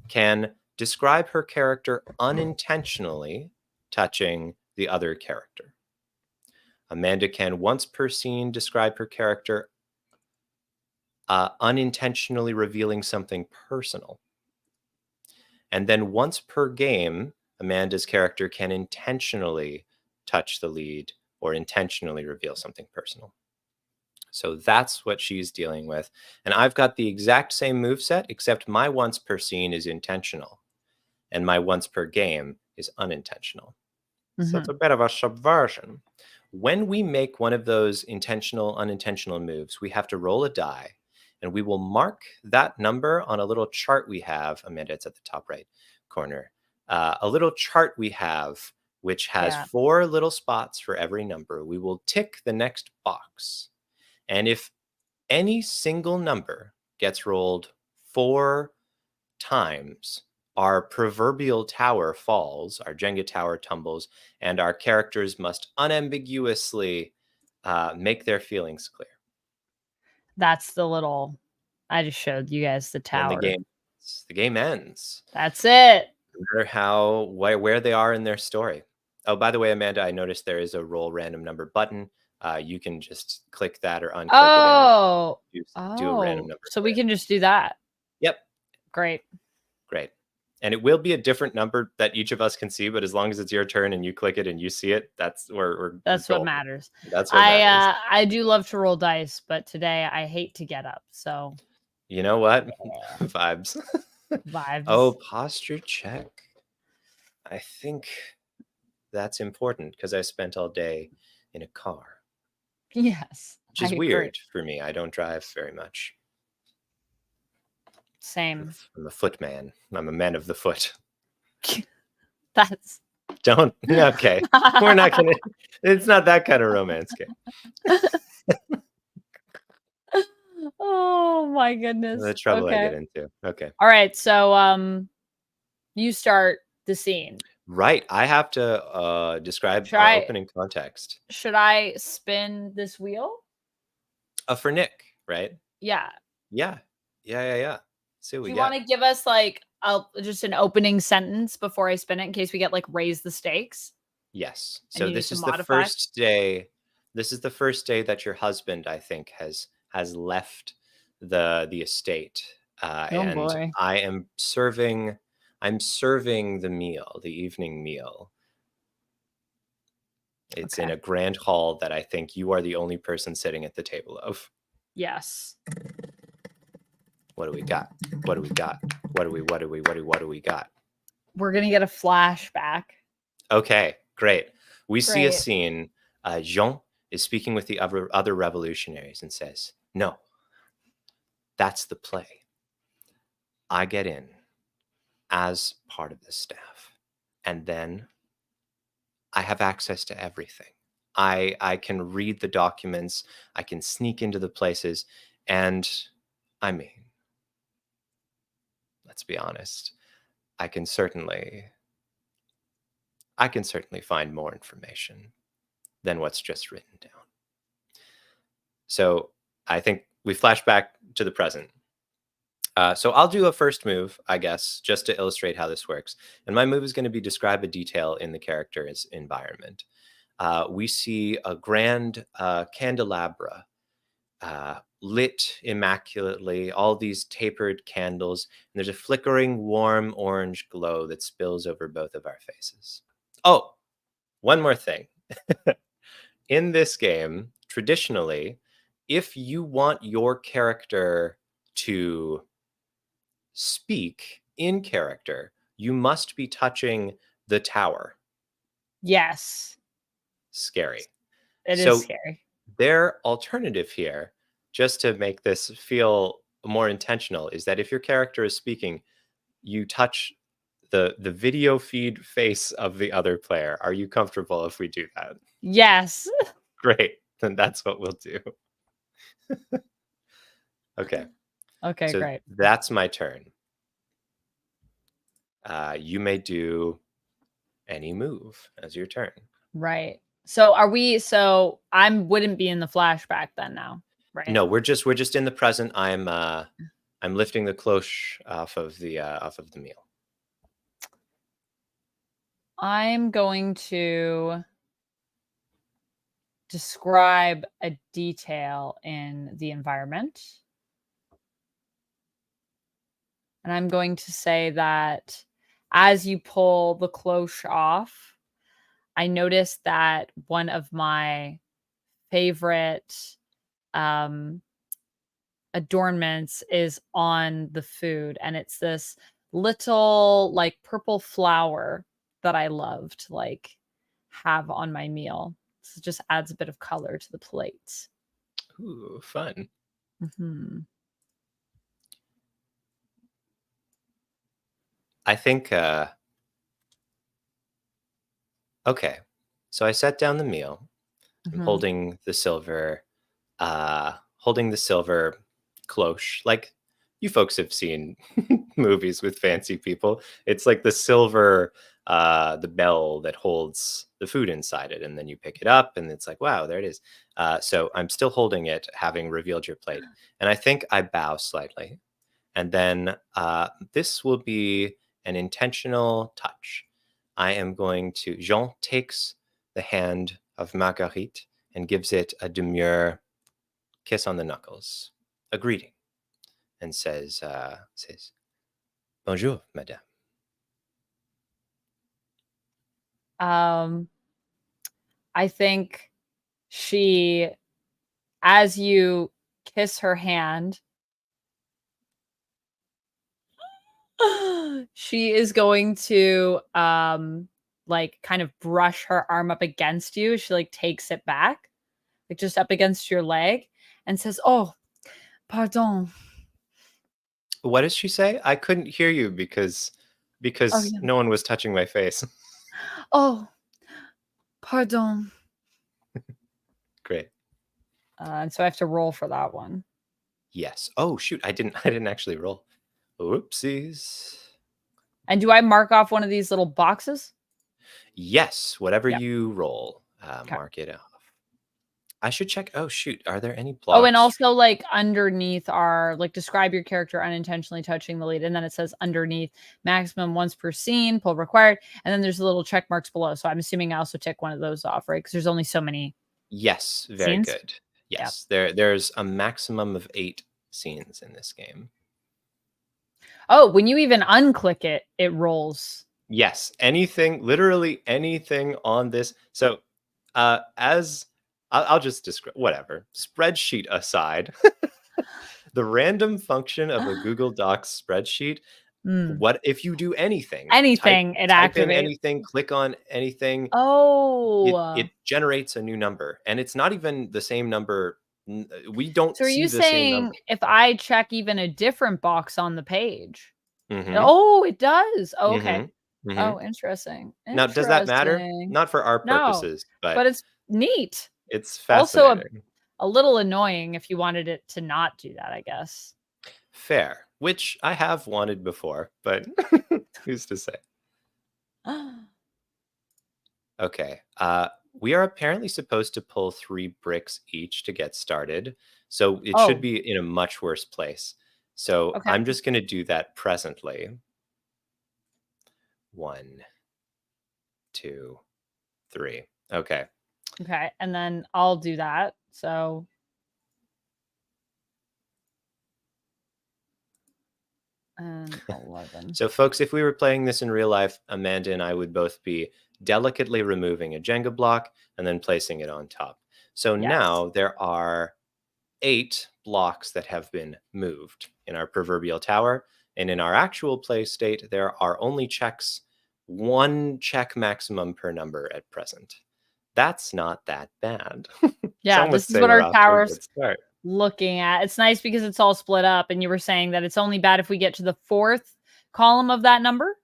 can describe her character unintentionally touching the other character. Amanda can, once per scene, describe her character unintentionally revealing something personal. And then once per game, Amanda's character can intentionally touch the lead or intentionally reveal something personal. So that's what she's dealing with. And I've got the exact same moveset, except my once per scene is intentional and my once per game is unintentional. Mm-hmm. So it's a bit of a subversion. When we make one of those intentional, unintentional moves, we have to roll a die and we will mark that number on a little chart we have. Amanda, it's at the top right corner. A little chart we have, which has 4 little spots for every number. We will tick the next box. And if any single number gets rolled 4 times, our proverbial tower falls, our Jenga tower tumbles, and our characters must unambiguously make their feelings clear. That's the little, I just showed you guys the tower. When the game ends. That's it. No matter where they are in their story. Oh, by the way, Amanda, I noticed there is a roll random number button. You can just click that or unclick it. Do a random number. So we can just do that. Yep. Great. And it will be a different number that each of us can see, but as long as it's your turn and you click it and you see it, that's what matters. That's what matters. I do love to roll dice, but today I hate to get up. So you know what? Vibes. Vibes. Oh, posture check. I think that's important because I spent all day in a car. Yes. Which is weird for me. I don't drive very much. Same. I'm a foot man. I'm a man of the foot. That's okay. We're not gonna. It's not that kind of romance game. Oh my goodness. The trouble I get into. Okay. All right. So you start the scene. Right. I have to describe our opening context. Should I spin this wheel? For Nick, right? Yeah. See what we Do you got. want to give us like just an opening sentence before I spin it in case we get like raise the stakes? Yes. So this is the first day. This is the first day that your husband, I think, has left the estate. And boy. I'm serving the meal, the evening meal. It's in a grand hall that I think you are the only person sitting at the table of. Yes. What do we got? What do we got? What do we got? We're going to get a flashback. Okay, great. We see a scene. Jean is speaking with the other revolutionaries and says, "No, that's the play. I get in as part of the staff, and then I have access to everything. I can read the documents, I can sneak into the places, and I mean, let's be honest, I can certainly find more information than what's just written down. So I think we flash back to the present. So I'll do a first move, I guess, just to illustrate how this works. And my move is going to be describe a detail in the character's environment. We see a grand candelabra lit immaculately, all these tapered candles, and there's a flickering warm orange glow that spills over both of our faces. Oh, one more thing. In this game, traditionally, if you want your character to speak in character, you must be touching the tower. Yes. Scary. It is So scary. their alternative here, just to make this feel more intentional, is that if your character is speaking, you touch the video feed face of the other player. Are you comfortable if we do that? Yes. Great. Then that's what we'll do. Okay. Okay, So great. that's my turn. You may do any move as your turn. Right. So I wouldn't be in the flashback then now, right? No, we're just in the present. I'm lifting the cloche off of the meal. I'm going to describe a detail in the environment. And I'm going to say that as you pull the cloche off, I noticed that one of my favorite adornments is on the food, and it's this little like purple flower that I love to like have on my meal. So it just adds a bit of color to the plate. Ooh, fun. Hmm. I think okay. So I set down the meal. I'm Hmm. holding the silver cloche. Like you folks have seen movies with fancy people. It's like the silver the bell that holds the food inside it, and then you pick it up and it's like, wow, there it is. So I'm still holding it, having revealed your plate. And I think I bow slightly. And then this will be an intentional touch. I am going to, Jean takes the hand of Marguerite and gives it a demure kiss on the knuckles, a greeting, and says, Bonjour, madame. I think she, as you kiss her hand, she is going to like kind of brush her arm up against you. She like takes it back, like just up against your leg, and says, "Oh, pardon." What does she say? I couldn't hear you Oh because yeah. no one was touching my face. Oh, pardon. Great. And so I have to roll for that one. Yes. Oh shoot, I didn't actually roll. Oopsies. And do I mark off one of these little boxes? Yes, whatever Yeah. you roll, Okay. mark it off. I should check. Oh shoot, are there any Oh, and blocks? also like underneath are like describe your character unintentionally touching the lead. And then it says underneath maximum once per scene, pull required. And then there's little check marks below. So I'm assuming I also tick one of those off, right? Because there's only so many Yes, very scenes. good. Yeah. Yes, there's a maximum of 8 scenes in this game. Oh, when you even unclick it, it rolls. Yes, anything, literally anything on this. So, as I'll just describe whatever. Spreadsheet aside, the random function of a Google Docs spreadsheet, Mm. what if you do anything? Anything, it Type in activates. anything, click on anything, it Oh. generates a new number, and it's not even the same number. We don't So are see you the same number. saying if I check even a different box on the page? Mm-hmm. Oh, it does. Oh, okay. Mm-hmm. Mm-hmm. Oh, interesting. Now, does that matter? Interesting. Not for our No, purposes, but but it's neat. it's Also fascinating. a little annoying if you wanted it to not do that, I guess. Fair, which I have wanted before, but who's to say? Okay. We are apparently supposed to pull 3 bricks each to get started, so it should Oh, be in a much worse place. So okay. I'm just going to do that presently. 1, 2, 3. Okay. Okay, and then I'll do that. So, and 11. So, folks, if we were playing this in real life, Amanda and I would both be delicately removing a Jenga block and then placing it on top. So Yes. now there are 8 blocks that have been moved in our proverbial tower. And in our actual play state, there are only checks, 1 check maximum per number at present. That's not that bad. Yeah, Some would this is say what we're our off to a tower's good start. looking at. It's nice because it's all split up, and you were saying that it's only bad if we get to the 4th column of that number?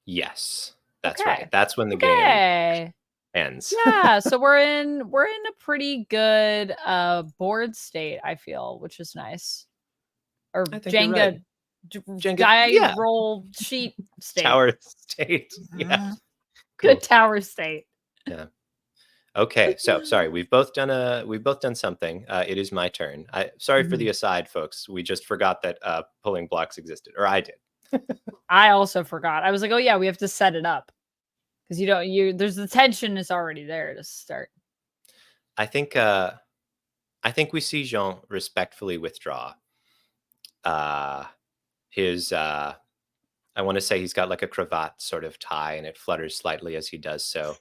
Yes, that's right. Okay. That's when the game Okay. ends. Yeah, so we're in a pretty good board state, I feel, which is nice. Or I think you're right. Jenga Jenga, die yeah, roll sheet state. tower state. Yeah, Good cool. tower state. Yeah. Okay, so sorry, we've both done something. It is my turn. Sorry for Mhm. the aside, folks. We just forgot that pulling blocks existed, or I did. I also forgot. I was like, "Oh yeah, we have to set it up." Because you don't you there's the tension is already there to start. I think we see Jean respectfully withdraw. Uh, his I want to say he's got like a cravat sort of tie, and it flutters slightly as he does so.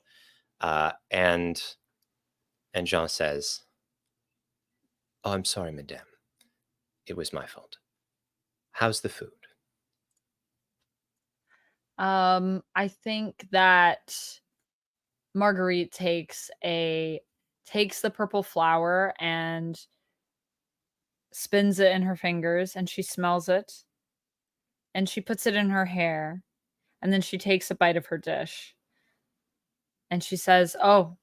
And Jean says, "Oh, I'm sorry, madame. It was my fault. How's the food?" I think that Marguerite takes the purple flower and spins it in her fingers, and she smells it, and she puts it in her hair, and then she takes a bite of her dish, and she says, "Oh,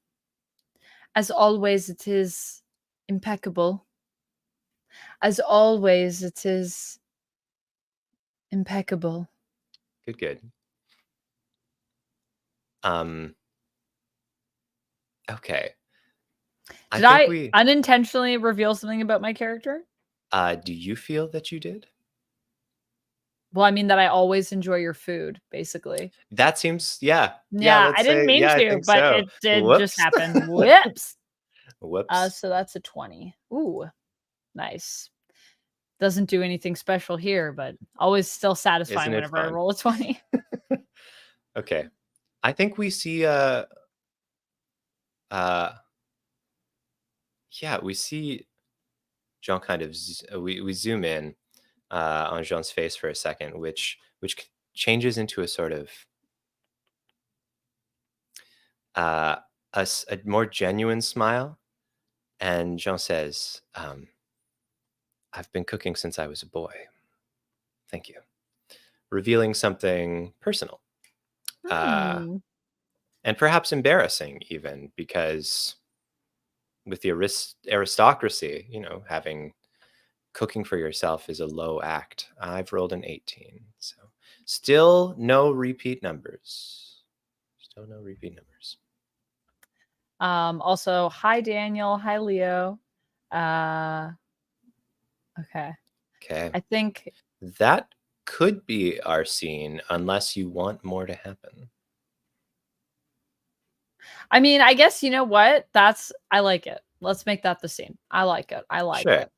as always it is impeccable. As always it is impeccable." Good, good. Um, okay. I Did think I we unintentionally reveal something about my character? do you feel that you did? Well, I mean that I always enjoy your food, basically. That seems, yeah. Yeah, Yeah, I let's didn't say, mean yeah, I to, think but so. it did just Whoops. happen. Whoops. Whoops. So that's a 20. Ooh, nice. Doesn't do anything special here, but always still Isn't satisfying it whenever I fun? roll a 20. Okay. I think we see uh yeah, we see Jean kind of we zoom in on Jean's face for a second, which changes into a sort of uh a more genuine smile, and Jean says, "I've been cooking since I was a boy. Thank you." Revealing something personal. Uh Hmm. and perhaps embarrassing even, because with the aristocracy, having cooking for yourself is a low act. I've rolled an 18, so still no repeat numbers. Still no repeat numbers. Also, hi Daniel, hi Leo. Uh okay. Okay, I think that could be our scene unless you want more to happen. I mean, I guess you know what? I like it. Let's make that the scene. I like it. I like Sure. it.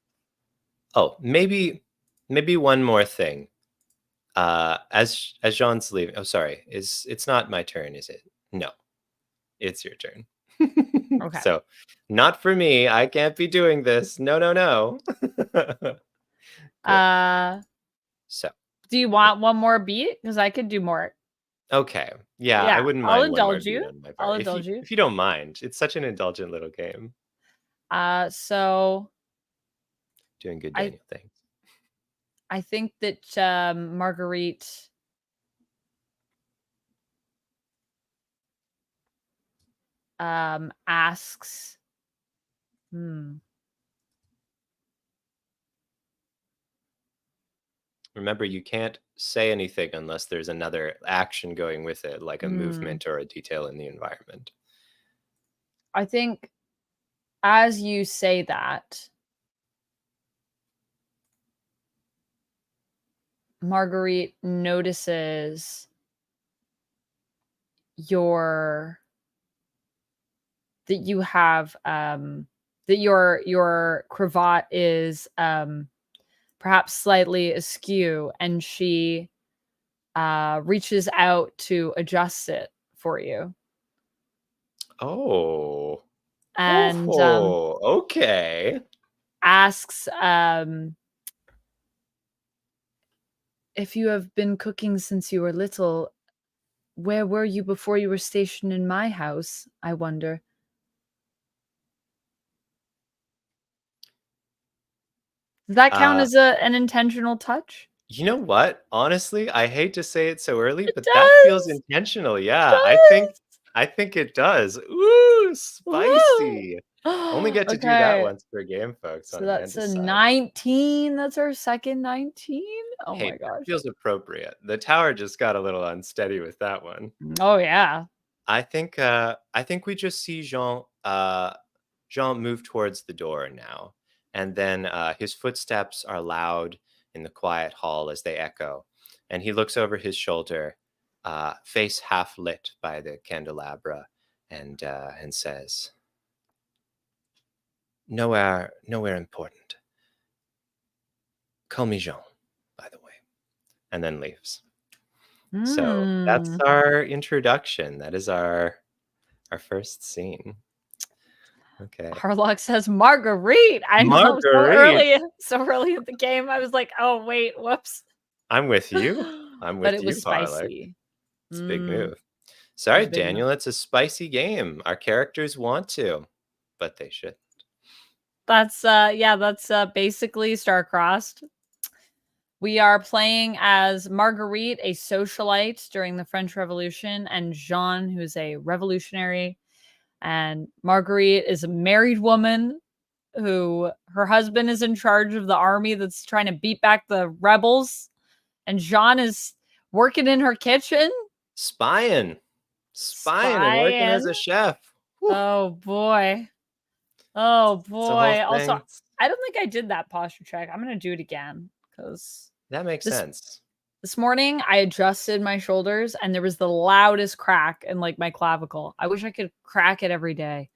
Oh, maybe one more thing. As Jean's leaving. Oh, sorry. It's not my turn, is it? No, it's your turn. Okay. So, not for me. I can't be doing this. No, no, no. Cool. Uh So, do you want one more beat? Because I could do more. okay. Yeah, I Yeah, wouldn't I'll mind one more indulge beat you. on my I'll part. If you indulge you. if you don't mind. It's such an indulgent little game. So Doing good I Daniel things. I think that Marguerite asks, hmm. Remember, you can't say anything unless there's another action going with it, like a Hmm. movement or a detail in the environment. I think as you say that, Marguerite notices your that you have that your cravat is perhaps slightly askew, and she reaches out to adjust it for you. Oh. And Oh, okay. asks if you have been cooking since you were little. Where were you before you were stationed in my house, I wonder? Does that count Uh, as an intentional touch? you know what? Honestly, I hate to say it so early, It but that feels does! intentional. Yeah, Does! I think it does. Ooh, Woo! spicy. Only get to do that Okay, once per game, folks, on so that's a Amanda's side. 19. That's our second 19? Oh Hey, my that gosh. feels appropriate. The tower just got a little unsteady with that one. Oh, yeah. I think we just see Jean move towards the door now, and then his footsteps are loud in the quiet hall as they echo, and he looks over his shoulder, face half lit by the candelabra, and says, "Nowhere important. Call me Jean, by the way," and then leaves. So that's Mm. our introduction. That is our first scene. Okay, Harlock says, "Marguerite!" I know, Marguerite. so early in the game, I was like, "Oh, wait, whoops." I'm with you. I'm But with it was you, Harlock. spicy. It's a big Mm, move. it Sorry, was a big move. Daniel. It's a spicy game. Our characters want to, but they should. That's, yeah, that's, basically Star-Crossed. We are playing as Marguerite, a socialite during the French Revolution, and Jean, who's a revolutionary. And Marguerite is a married woman who her husband is in charge of the army that's trying to beat back the rebels, and Jean is working in her kitchen, Spying. Spying and working as spying. a chef. Whew, Oh boy. Oh it's a whole boy. Also, thing. I don't think I did that posture check. I'm gonna do it again because That makes this sense. this morning I adjusted my shoulders and there was the loudest crack in like my clavicle. I wish I could crack it every day.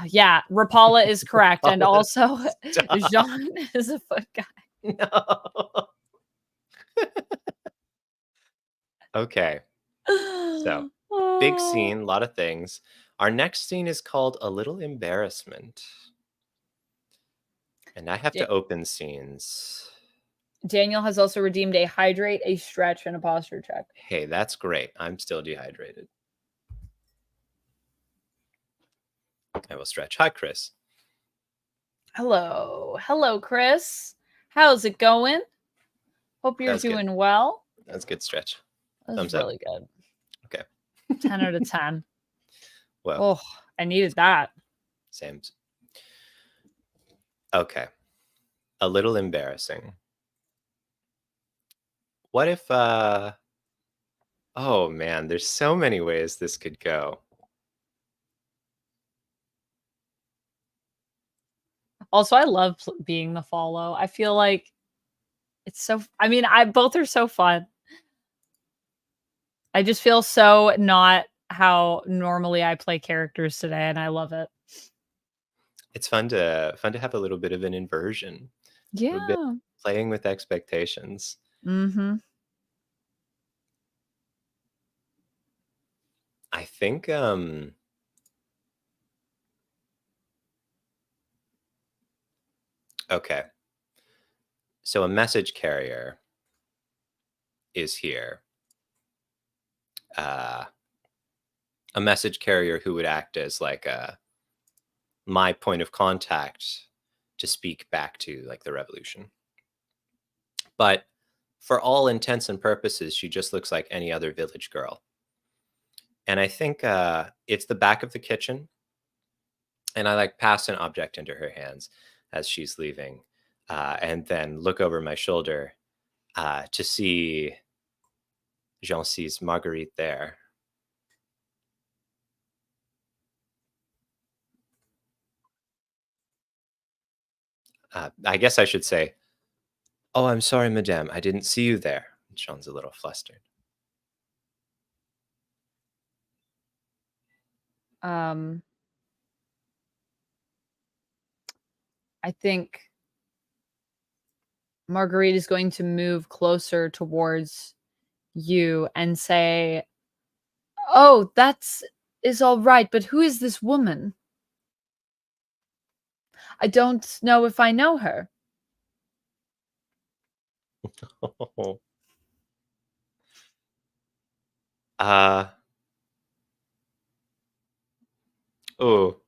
Yeah, Rapala is correct, and Oh, also stop. Jean is a foot guy. No. Okay. So, big Oh. scene, a lot of things. Our next scene is called A Little Embarrassment. And I have to Da- open scenes. Daniel has also redeemed a hydrate, a stretch, and a posture check. Hey, that's great. I'm still dehydrated. I will stretch. Hi, Chris. Hello. Hello, Chris. How's it going? Hope you're That's good. doing well. That's good stretch. That was Thumbs up. really good. Okay. 10 out of 10. Whoa. Oh, I needed that. Same. Okay. A little embarrassing. What if oh man, there's so many ways this could go. Also, I love being the follow. I feel like it's so, I mean, I both are so fun. I just feel so not how normally I play characters today, and I love it. It's fun to have a little bit of an inversion. A bit Yeah. playing with expectations. Mhm. I think okay. So a message carrier is here. Uh a message carrier who would act as like a my point of contact to speak back to like the revolution. But for all intents and purposes, she just looks like any other village girl. and I think it's the back of the kitchen, and I like pass an object into her hands as she's leaving, and then look over my shoulder to see Jean sees Marguerite there. I guess I should say, "Oh, I'm sorry, madame. I didn't see you there." Jean's a little flustered. Um, I think Marguerite is going to move closer towards you and say, "Oh, that's is all right, but who is this woman? I don't know if I know her." uh, oh,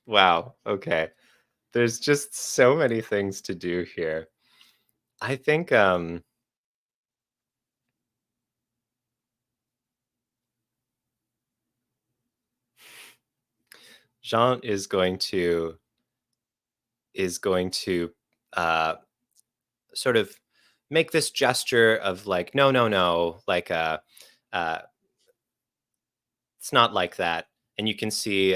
wow. Okay. There's just so many things to do here. I think Jean is going to uh sort of make this gesture of like, no, no, no, like uh it's not like that. And you can see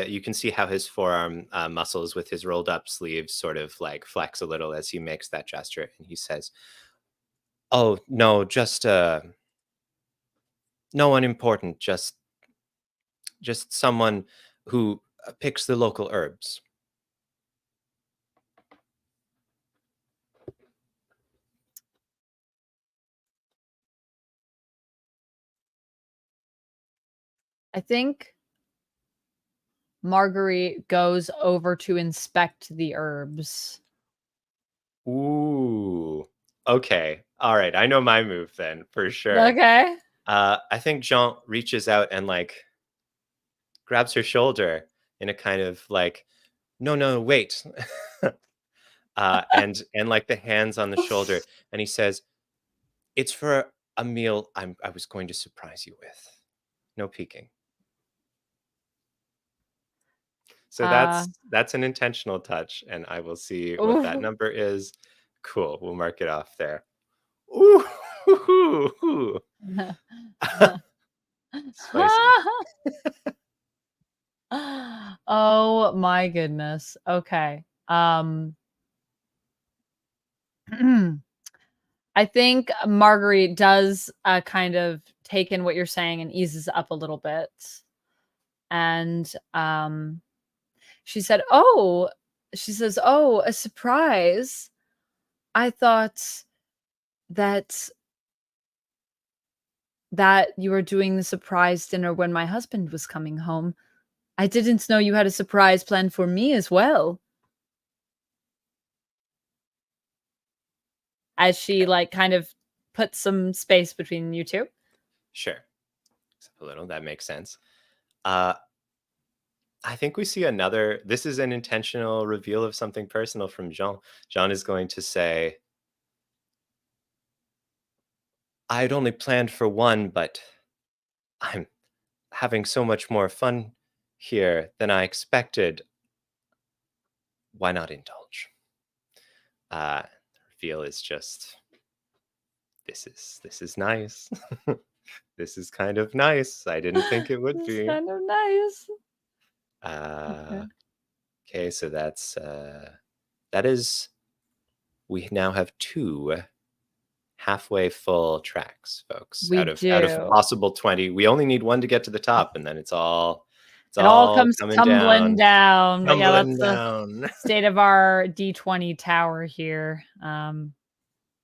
how his forearm muscles with his rolled up sleeves sort of like flex a little as he makes that gesture, and he says, "Oh no, just no one important, just someone who picks the local herbs." I think Marguerite goes over to inspect the herbs. Ooh. Okay. All right. I know my move then for sure. Okay. I think Jean reaches out and like grabs her shoulder in a kind of like, no, no, wait. And like the hands on the shoulder, and he says, "It's for a meal I was going to surprise you with. No peeking." So Uh, that's an intentional touch, and I will see what that ooh. number is. Cool. We'll mark it off there. Ooh. Spicy. Oh my goodness. Okay. I think Marguerite does kind of take in what you're saying and eases up a little bit. And she said, "Oh," she says, "Oh, a surprise. I thought that you were doing the surprise dinner when my husband was coming home. I didn't know you had a surprise planned for me as well." As she, Okay. like, kind of puts some space between you 2. Sure. A little. That makes sense. Uh, I think we see another. This is an intentional reveal of something personal from Jean. Jean is going to say, "I had only planned for one, but I'm having so much more fun here than I expected. Why not indulge?" The reveal is just, this is nice. This is kind of nice. I didn't think it would It's be. kind of nice. Uh, Okay. okay, so that is, we now have two halfway full tracks, folks. We Out of do. possible 20, we only need one to get to the top, and then it's It all all comes coming tumbling down, down, but yeah, that's tumbling the down. state of our D20 tower here.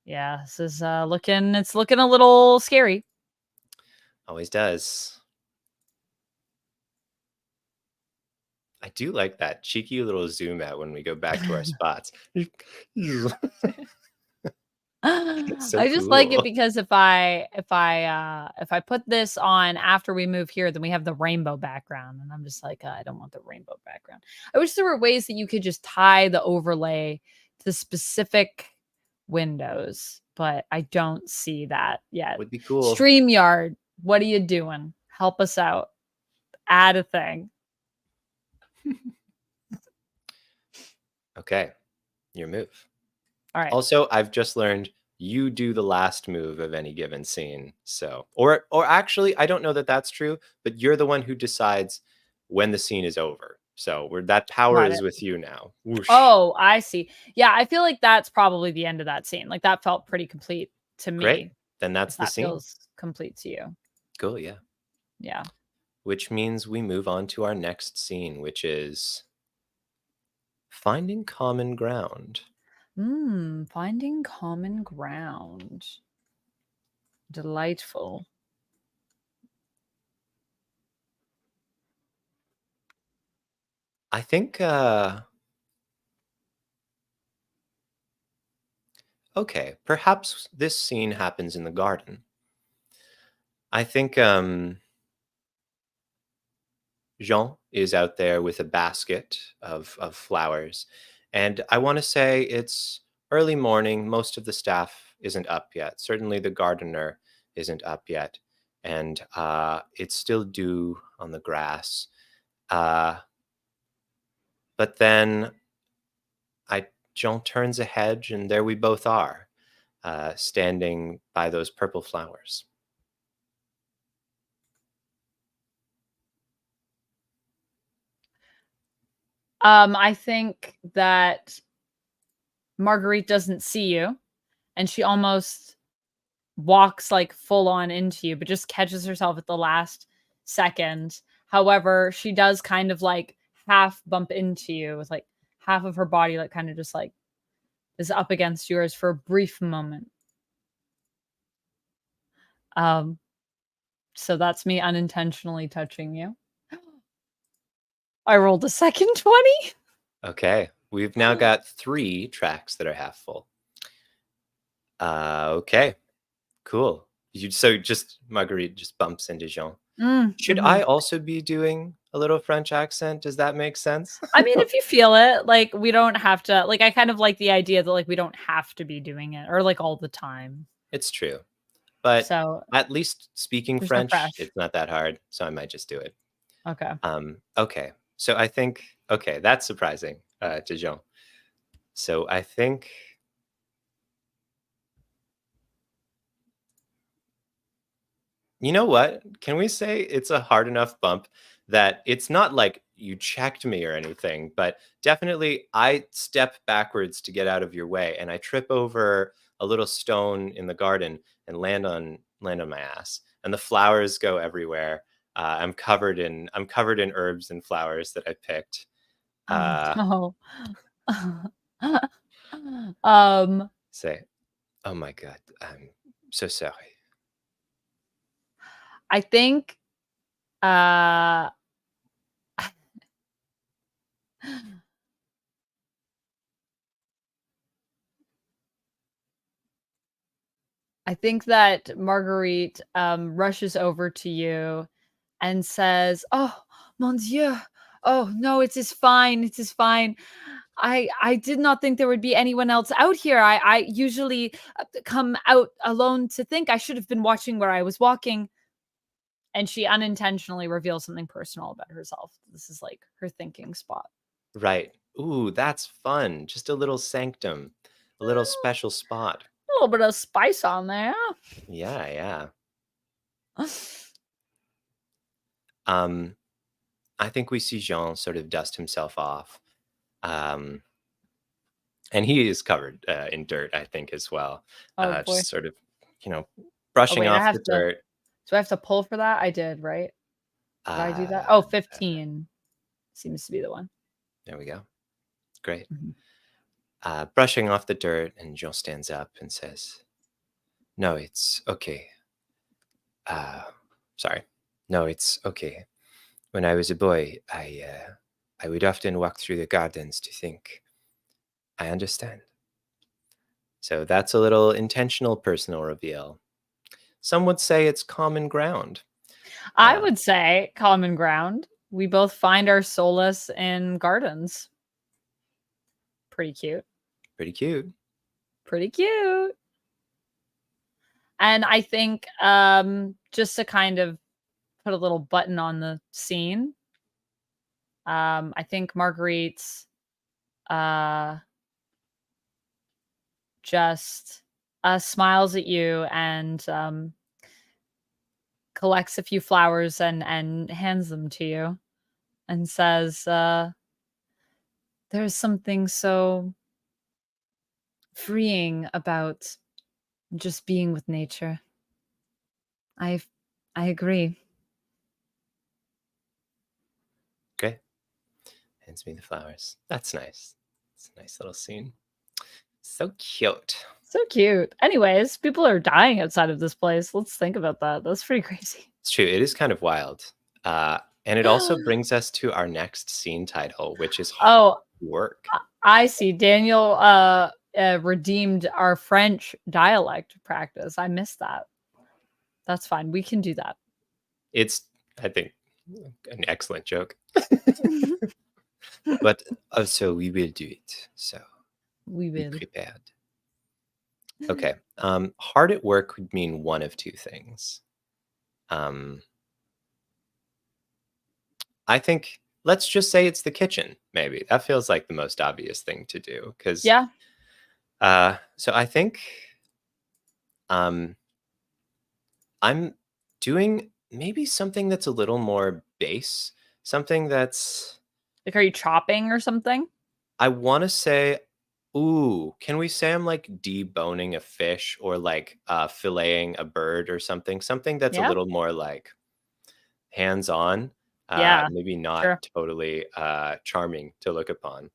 Yeah, this is, looking a little scary. Always does. I do like that cheeky little zoom out when we go back to our spots. So I just like it cool. because if I put this on after we move here, then we have the rainbow background, and I'm just like, I don't want the rainbow background. I wish there were ways that you could just tie the overlay to specific windows, but I don't see that yet. Would be cool. StreamYard, what are you doing? Help us out. Add a thing. Okay, your move. All right. Also, I've just learned you do the last move of any given scene. So, or actually, I don't know that that's true, but you're the one who decides when the scene is over. So, that power Got is it. with you now. Whoosh. Oh, I see. Yeah, I feel like that's probably the end of that scene. Like that felt pretty complete to Great. me. Then If that's the that scene. feels complete to you. Cool, yeah. Yeah. Which means we move on to our next scene, which is finding common ground. Finding common ground. Delightful. I think okay, perhaps this scene happens in the garden. I think Jean is out there with a basket of flowers. And I want to say it's early morning. Most of the staff isn't up yet. Certainly the gardener isn't up yet. And it's still dew on the grass. Uh, but then Jean turns a hedge, and there we both are, standing by those purple flowers. I think that Marguerite doesn't see you, and she almost walks like full on into you, but just catches herself at the last second. However, she does kind of like half bump into you with like half of her body, like kind of just like is up against yours for a brief moment. Um, so that's me unintentionally touching you. I rolled a second 20. Okay, we've now got 3 tracks that are half full. Okay, cool. So just Marguerite just bumps into Jean. Should I also be doing a little French accent? Does that make sense? I mean, if you feel it, like we don't have to. Like I kind of like the idea that like we don't have to be doing it or like all the time. It's true. But So at least speaking there's no French, pressure. it's not that hard, so I might just do it. Okay. Okay. So I think okay, that's surprising to Jean. So I think you know what? Can we say it's a hard enough bump that it's not like you checked me or anything, but definitely I step backwards to get out of your way and I trip over a little stone in the garden and land on my ass. And the flowers go everywhere. I'm covered in herbs and flowers that I picked. Oh Uh, no. um, say, oh my god, I'm so sorry. I think uh I think that Marguerite rushes over to you and says, "Oh, mon Dieu. Oh, no, it is fine. It is fine. I did not think there would be anyone else out here. I usually come out alone to think. I should have been watching where I was walking." And she unintentionally reveals something personal about herself. This is like her thinking spot. Right. Ooh, that's fun. Just a little sanctum, a little special spot. A little bit of spice on there. Yeah, yeah. Um, I think we see Jean sort of dust himself off. Um, and he is covered in dirt, I think, as well. Oh boy. Just sort of, you know, Oh brushing wait, I off have the to. dirt. Do I have to pull for that? I did, right? Did I do that? Uh, Oh, 15 seems to be the one. there we go. Great. Mhm. Brushing off the dirt, and Jean stands up and says, "No, it's okay. Uh, sorry. No, it's okay. When I was a boy, I would often walk through the gardens to think. I understand." So that's a little intentional personal reveal. Some would say it's common ground. I Uh, would say common ground. We both find our solace in gardens. Pretty cute. pretty cute. Pretty cute. And I think just to kind of put a little button on the scene. I think Marguerite just smiles at you and collects a few flowers and hands them to you and says, there's something so freeing about just being with nature. I I agree. Okay. Hands me the flowers. That's nice. It's a nice little scene. So cute. So cute. Anyways, people are dying outside of this place. Let's think about that. That's pretty crazy. It's true. It is kind of wild. And it also brings us to our next scene title, which is Oh, work. I see. Daniel redeemed our French dialect practice. I missed that. That's fine. We can do that. It's, I think, an excellent joke. But also we will do it. So We be will. prepared. Okay. Hard at work would mean one of two things. I think let's just say it's the kitchen, maybe. That feels like the most obvious thing to do. Because Yeah. so I think I'm doing maybe something that's a little more base, something that's Like, are you chopping or something? I want to say, ooh, can we say I'm like deboning a fish or like filleting a bird or something? Something that's a Yeah. little more like hands-on, Yeah. maybe not Sure. totally charming to look upon.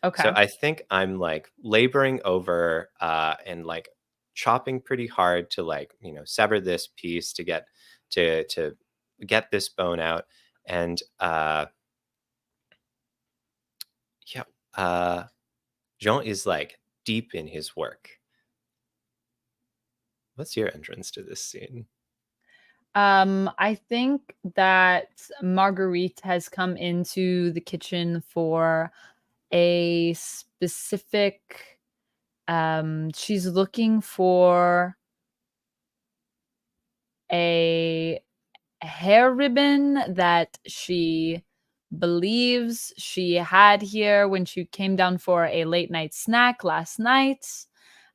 So Okay. I think I'm like laboring over and like chopping pretty hard to like, sever this piece to get to get this bone out. And yeah, Jean is like deep in his work. What's your entrance to this scene? I think that Marguerite has come into the kitchen for a specific she's looking for a hair ribbon that she believes she had here when she came down for a late night snack last night.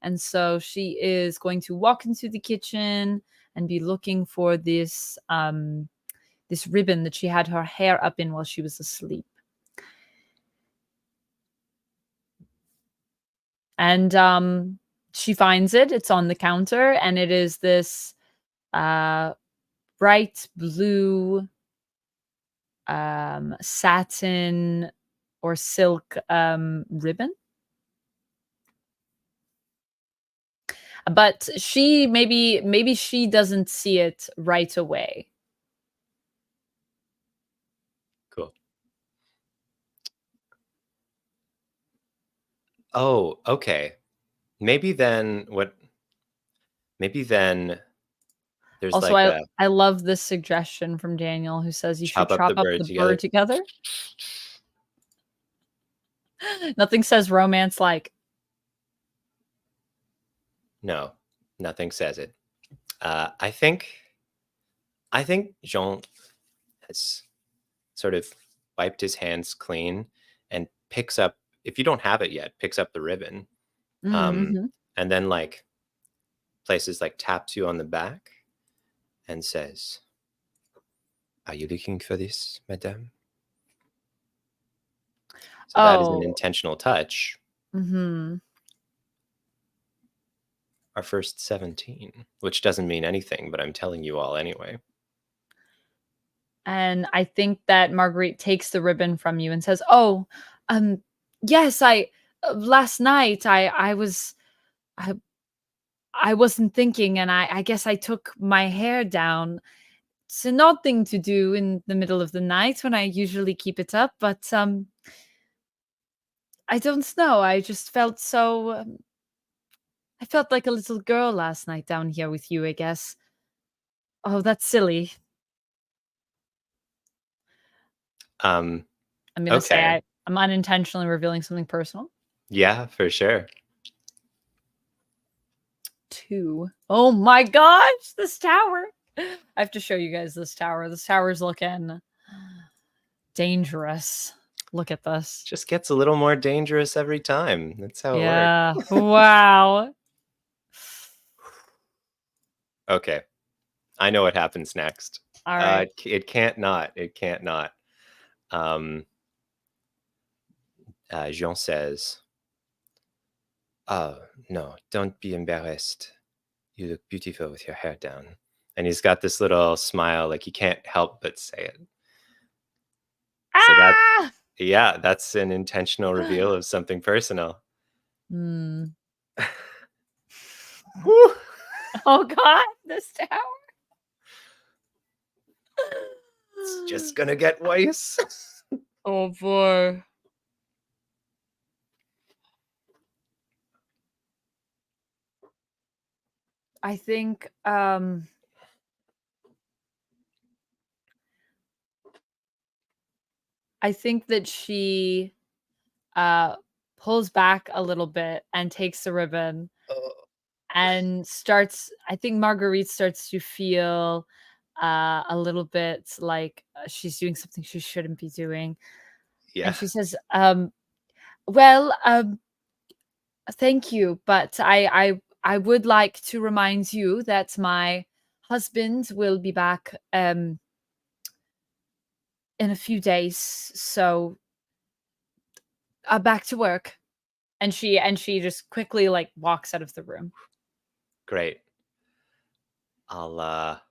And so she is going to walk into the kitchen and be looking for this ribbon that she had her hair up in while she was asleep. And she finds it. It's on the counter, and it is this uh bright blue satin or silk ribbon. But she maybe she doesn't see it right away. Cool. Oh, okay. Maybe then what? Maybe then there's Also, like I a I love this suggestion from Daniel who says you should chop up the chop up bird the bird together. together. Nothing says romance like No, nothing says it. I think Jean has sort of wiped his hands clean and picks up, if you don't have it yet, picks up the ribbon, mhm. and then like places like taps you on the back and says, "Are you looking for this, madame?" So that is an Oh, intentional touch. mhm. Our first 17, which doesn't mean anything, but I'm telling you all anyway. And I think that Marguerite takes the ribbon from you and says, "Oh, um, yes, I last night I I wasn't thinking, and I guess I took my hair down. It's an odd thing to do in the middle of the night when I usually keep it up, but I don't know. I just felt so. I felt like a little girl last night down here with you. I guess. Oh, that's silly. Um, I'm gonna say okay. I'm unintentionally revealing something personal. Yeah, for sure. 2. Oh my gosh, this tower. I have to show you guys this tower. This tower's looking dangerous. Look at this. Just gets a little more dangerous every time. That's how it works. Yeah. Wow. Okay. I know what happens next. All right. It can't not. It can't not. Jean says, "Oh, no, don't be embarrassed. You look beautiful with your hair down." And he's got this little smile, like he can't help but say it. So Ah! that's an intentional reveal of something personal. Hmm. Whew. Oh God, this tower. It's just gonna get worse. Oh boy. I think that she pulls back a little bit and takes the ribbon and starts, I think Marguerite starts to feel a little bit like she's doing something she shouldn't be doing. Yeah. And she says, well, thank you, but I would like to remind you that my husband will be back in a few days, so back to work. And she just quickly like walks out of the room. Great. I'll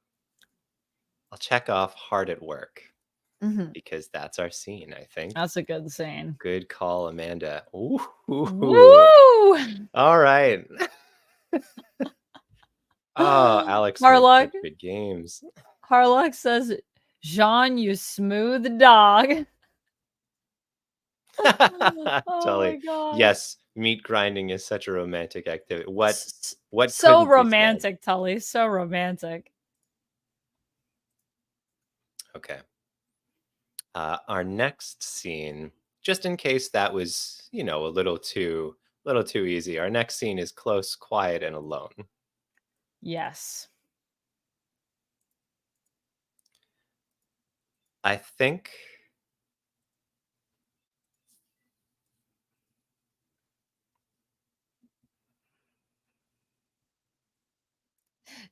check off hard at work because that's our scene, I think. That's a good scene. Good call, Amanda. Ooh. Woo! All right. Oh, Alex makes Harlock. such good games. Harlock says, Jean, you smooth dog. Oh Totally. my God. Yes, meat grinding is such a romantic activity. What So couldn't be said? romantic, Tully. So romantic. Okay. Our next scene, just in case that was, a little too easy. Our next scene is close, quiet, and alone. Yes. I think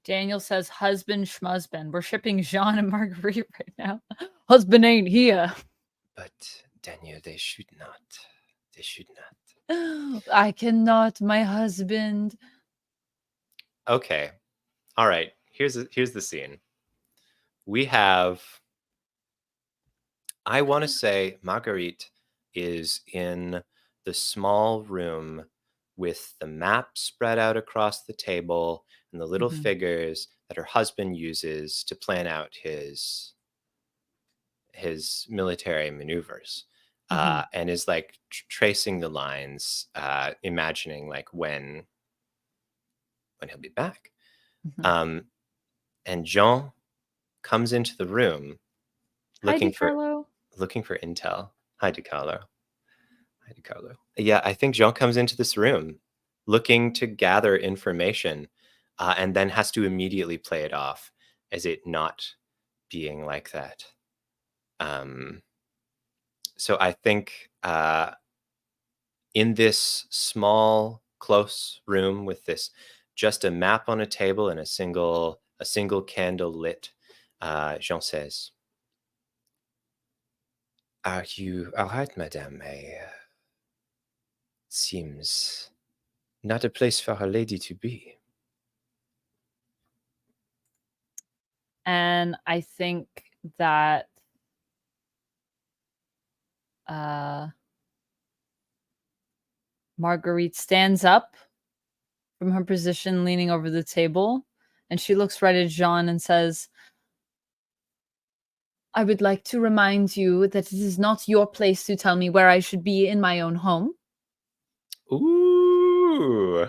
Daniel says husband schmusband. We're shipping Jean and Marguerite right now. Husband ain't here. But Daniel, they should not. They should not. I cannot, my husband. Okay. All right. Here's the scene. We have, I want to say Marguerite is in the small room with the map spread out across the table and the little figures that her husband uses to plan out his military maneuvers, and is like tracing the lines, imagining like when he'll be back. And Jean comes into the room looking for intel. Hi, DiCarlo. Hi, DiCarlo. Yeah, I think Jean comes into this room looking to gather information, and then has to immediately play it off as it not being like that. So I think in this small, close room with this just a map on a table and a single candle lit, Jean says, "Are you all right, madame? Seems not a place for a lady to be." And I think that Marguerite stands up from her position, leaning over the table, and she looks right at Jean and says, I would like to remind you that it is not your place to tell me where I should be in my own home. Ooh.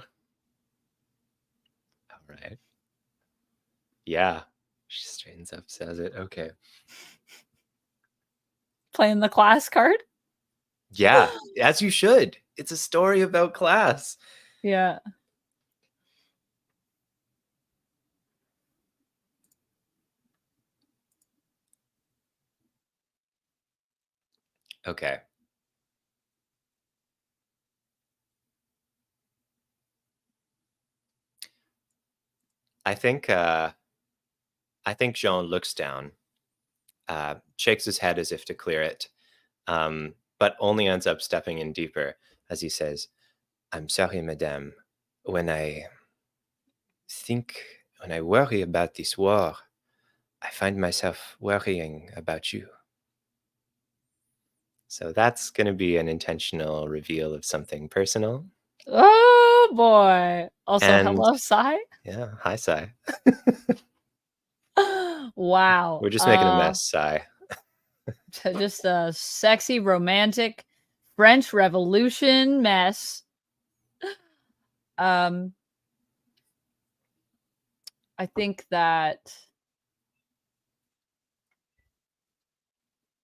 All right. Yeah. She straightens up, says it. Okay. Playing the class card? Yeah, as you should. It's a story about class. Yeah. Okay. I think Jean looks down, shakes his head as if to clear it, but only ends up stepping in deeper as he says, "I'm sorry, madame. When I when I worry about this war, I find myself worrying about you." So that's going to be an intentional reveal of something personal. Oh boy. Also, And hello, Sai. yeah, hi, Sai. Wow. We're just making a mess, Sai. Just a sexy, romantic French Revolution mess. Um, I think that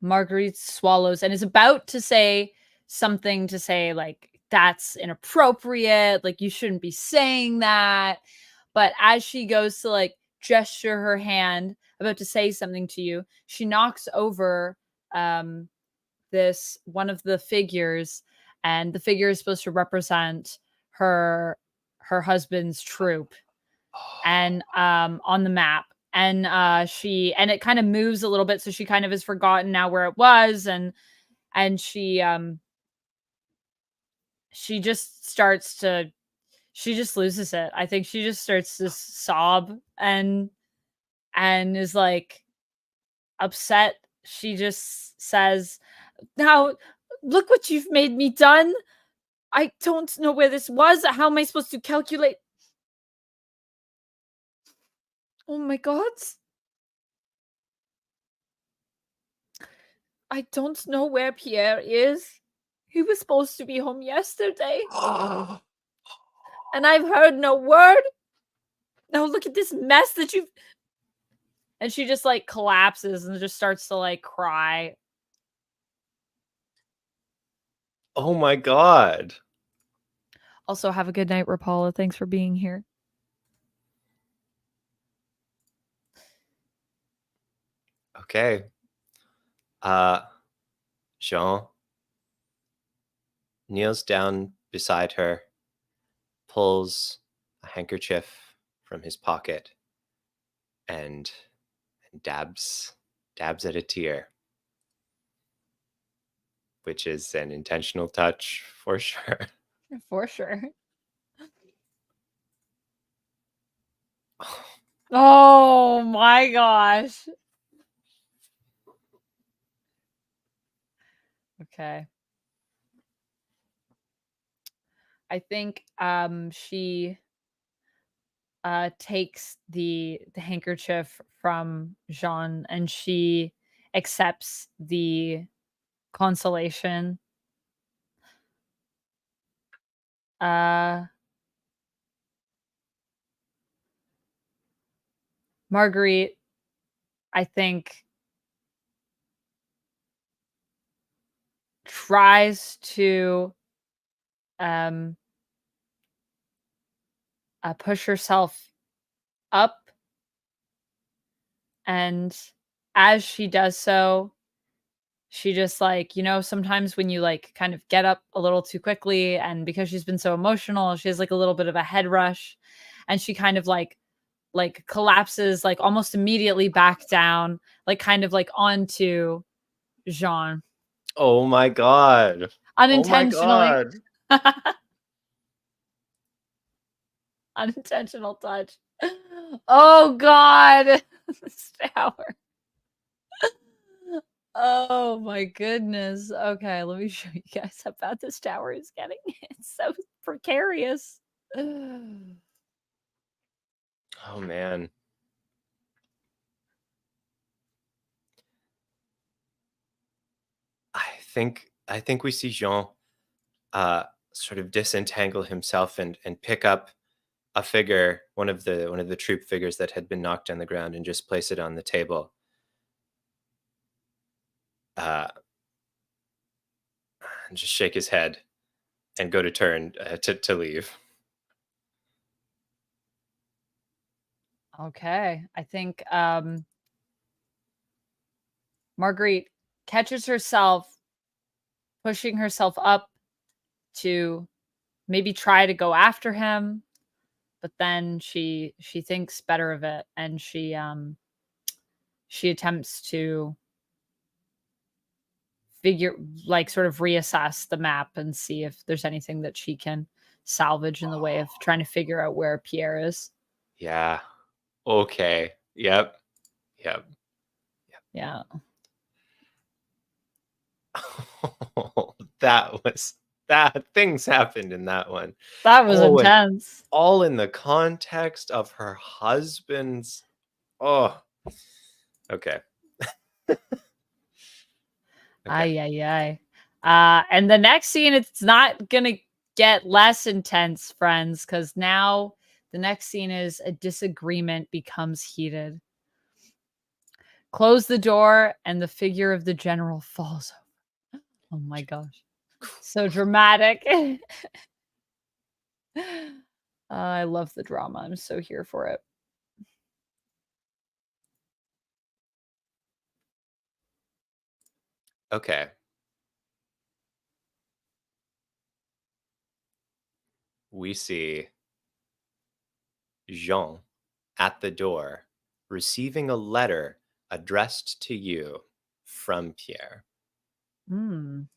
Marguerite swallows and is about to say something to say, like, that's inappropriate. Like, you shouldn't be saying that. But as she goes to like gesture her hand, about to say something to you, she knocks over um, this one of the figures, and the figure is supposed to represent her husband's troop, and on the map, and it kind of moves a little bit, so she kind of has forgotten now where it was, and she just starts to she just loses it. I think she just starts to sob, and is like upset. She just says, "Now look what you've made me done. I don't know where this was. How am I supposed to calculate? Oh my god. I don't know where Pierre is. He was supposed to be home yesterday, and I've heard no word. Now look at this mess that you've." And she just like collapses and just starts to like cry. Oh my god. Also, have a good night, Rapala. Thanks for being here. Okay. Jean kneels down beside her, pulls a handkerchief from his pocket, and dabs at a tear, which is an intentional touch for sure. For sure. Oh my gosh. Okay. I think she takes the handkerchief from Jean, and she accepts the consolation. Uh Marguerite, I think, tries to um push herself up, and as she does so, she just like, sometimes when you like kind of get up a little too quickly, and because she's been so emotional, she has like a little bit of a head rush, and she kind of like collapses like almost immediately back down, like kind of like onto Jean Oh my god. Oh my unintentionally. god. Unintentional touch. Oh god. This tower. Oh my goodness. Okay, let me show you guys how bad this tower is getting. It's so precarious. Oh man. I think we see Jean uh sort of disentangle himself and pick up a figure, one of the troop figures that had been knocked on the ground, and just place it on the table. Uh and just shake his head and go to turn to leave. Okay. I think Marguerite catches herself pushing herself up to maybe try to go after him, but then she thinks better of it, and she attempts to sort of reassess the map and see if there's anything that she can salvage in the way of trying to figure out where Pierre is. Yeah. Okay. Yep. Yep. Yeah. That things happened in that one. That was Oh, and intense. all in the context of her husband's. Oh, okay. Okay. Ay, ay, ay. And the next scene, it's not gonna get less intense, friends, because now the next scene is a disagreement becomes heated. Close the door, and the figure of the general falls over. Oh my gosh. So dramatic. I love the drama. I'm so here for it. Okay. We see Jean at the door receiving a letter addressed to you from Pierre. Mm.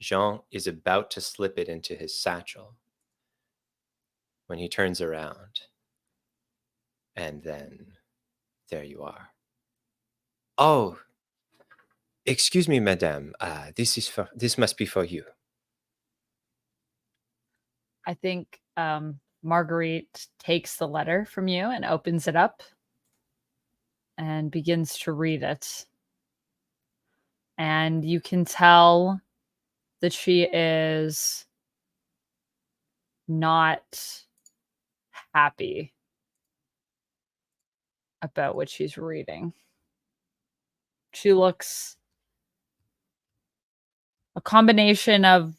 Jean is about to slip it into his satchel when he turns around. And then there you are. Oh, excuse me, madame. This must be for you. I think Marguerite takes the letter from you and opens it up and begins to read it. And you can tell that she is not happy about what she's reading. She looks a combination of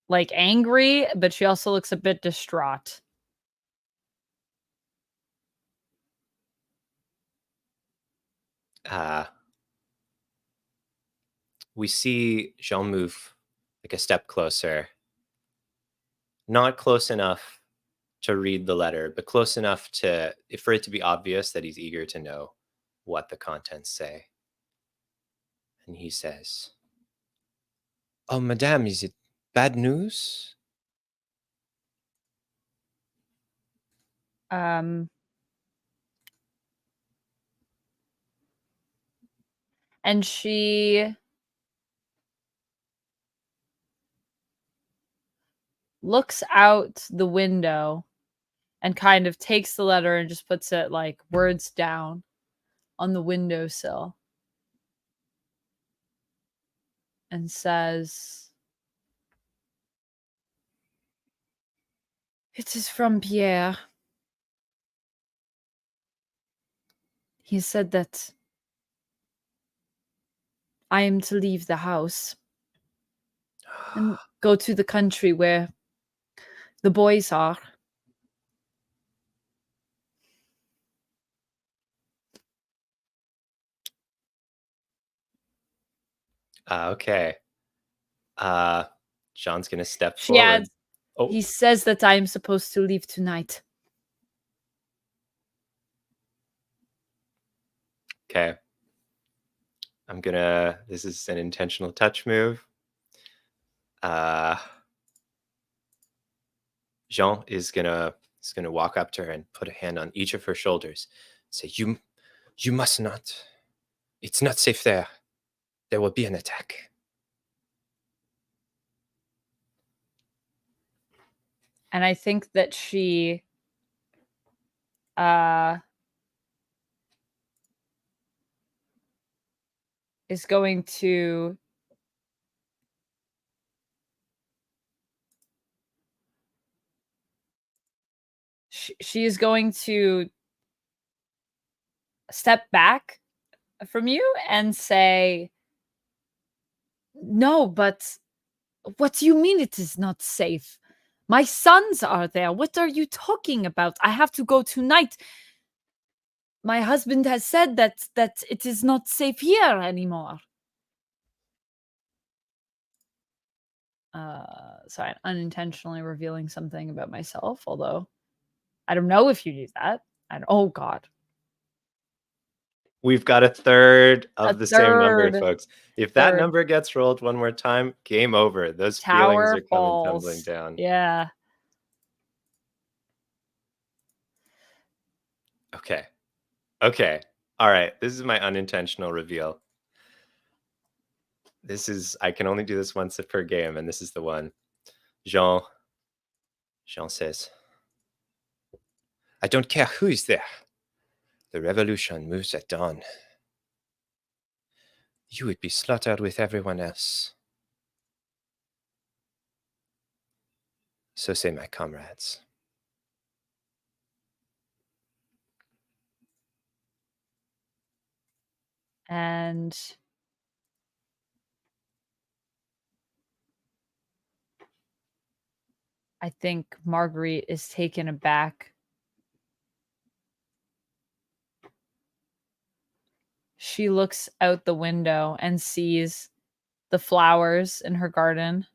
like angry, but she also looks a bit distraught. We see Jean move like a step closer. Not close enough to read the letter, but close enough for it to be obvious that he's eager to know what the contents say. And he says, "Oh, madame, is it bad news?" And she looks out the window and kind of takes the letter and just puts it like words down on the windowsill and says, "It is from Pierre. He said that I am to leave the house and go to the country where the boys are." Okay. Jean's gonna step She forward. adds, Oh, "He says that I am supposed to leave tonight." okay. This is an intentional touch move. Jean is gonna walk up to her and put a hand on each of her shoulders. Say, you must not. It's not safe there. There will be an attack. And I think that she is going to she is going to step back from you and say, "No, but what do you mean it is not safe? My sons are there. What are you talking about? I have to go tonight. My husband has said that it is not safe here anymore." So I'm unintentionally revealing something about myself, although I don't know if you do that. Oh God. We've got a third A of the same number, third. folks. If that Third. number gets rolled one more time, game over. Those feelings are Tower coming tumbling falls. down. Yeah. Okay. Okay. All right. This is my unintentional reveal. I can only do this once per game, and this is the one. Jean says, I don't care who is there. The revolution moves at dawn. You would be slaughtered with everyone else. So say my comrades. And I think Marguerite is taken aback. She looks out the window and sees the flowers in her garden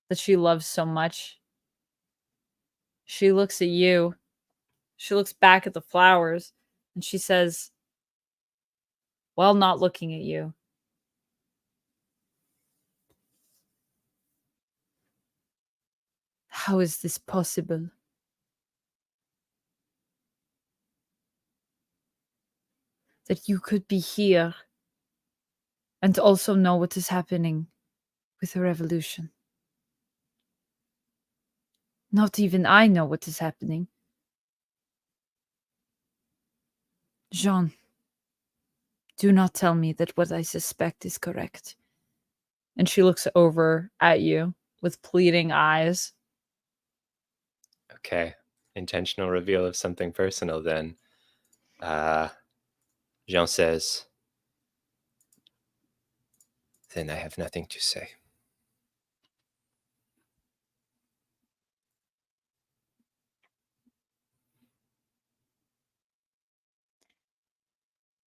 that she loves so much. She looks at you. She looks back at the flowers and she says, while not looking at you, how is this possible? That you could be here and also know what is happening with the revolution. Not even I know what is happening. Jean, do not tell me that what I suspect is correct. And she looks over at you with pleading eyes. Okay. Intentional reveal of something personal then. Jean says, then I have nothing to say.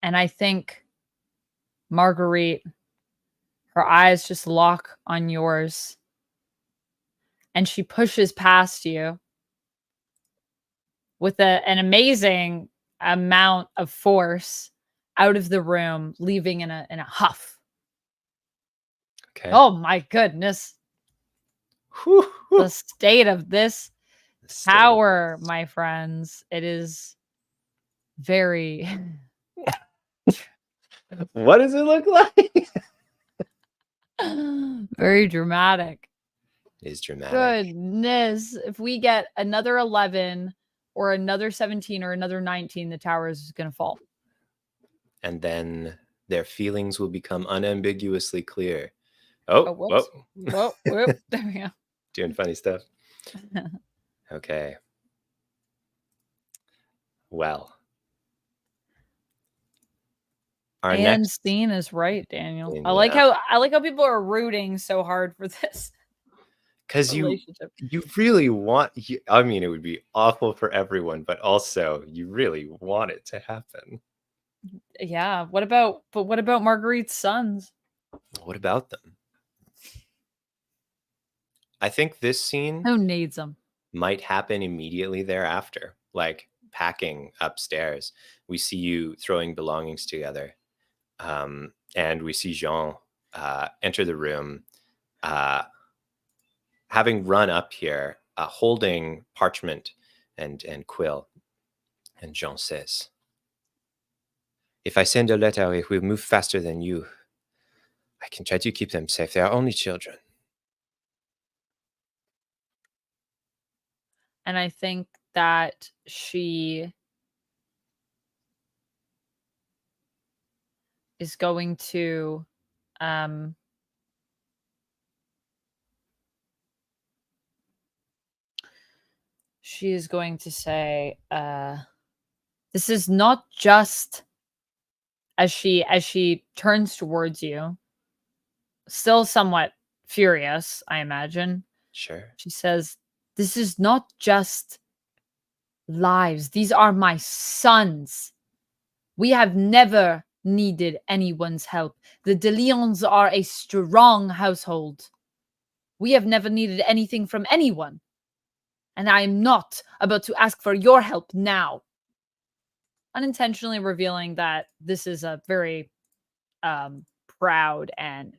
And I think Marguerite, her eyes just lock on yours. And she pushes past you with an amazing amount of force out of the room, leaving in a huff. Okay. Oh my goodness. Whew, whew. The state of this tower, my friends. It is very What does it look like? very dramatic. It is dramatic. Goodness. If we get another 11 or another 17 or another 19, the tower is going to fall. And then their feelings will become unambiguously clear. Oh, whoops. Whoa, whoop. There we go. Doing funny stuff. Okay. Well. Our and next scene is right, Daniel. scene, I like how people are rooting so hard for this. Because you really want, I mean, it would be awful for everyone, but also you really want it to happen. Yeah. What about Marguerite's sons? What about them? I think this scene Who needs them? Might happen immediately thereafter, like packing upstairs. We see you throwing belongings together. And we see Jean enter the room, having run up here, holding parchment and quill. And Jean says, if I send a letter, it will move faster than you. I can try to keep them safe. They are only children. And I think that she is going to she is going to say, this is not just, as she turns towards you, still somewhat furious, I imagine. Sure. She says, this is not just lives. These are my sons. We have never needed anyone's help. The De Leons are a strong household. We have never needed anything from anyone. And I am not about to ask for your help now. Unintentionally revealing that this is a very proud and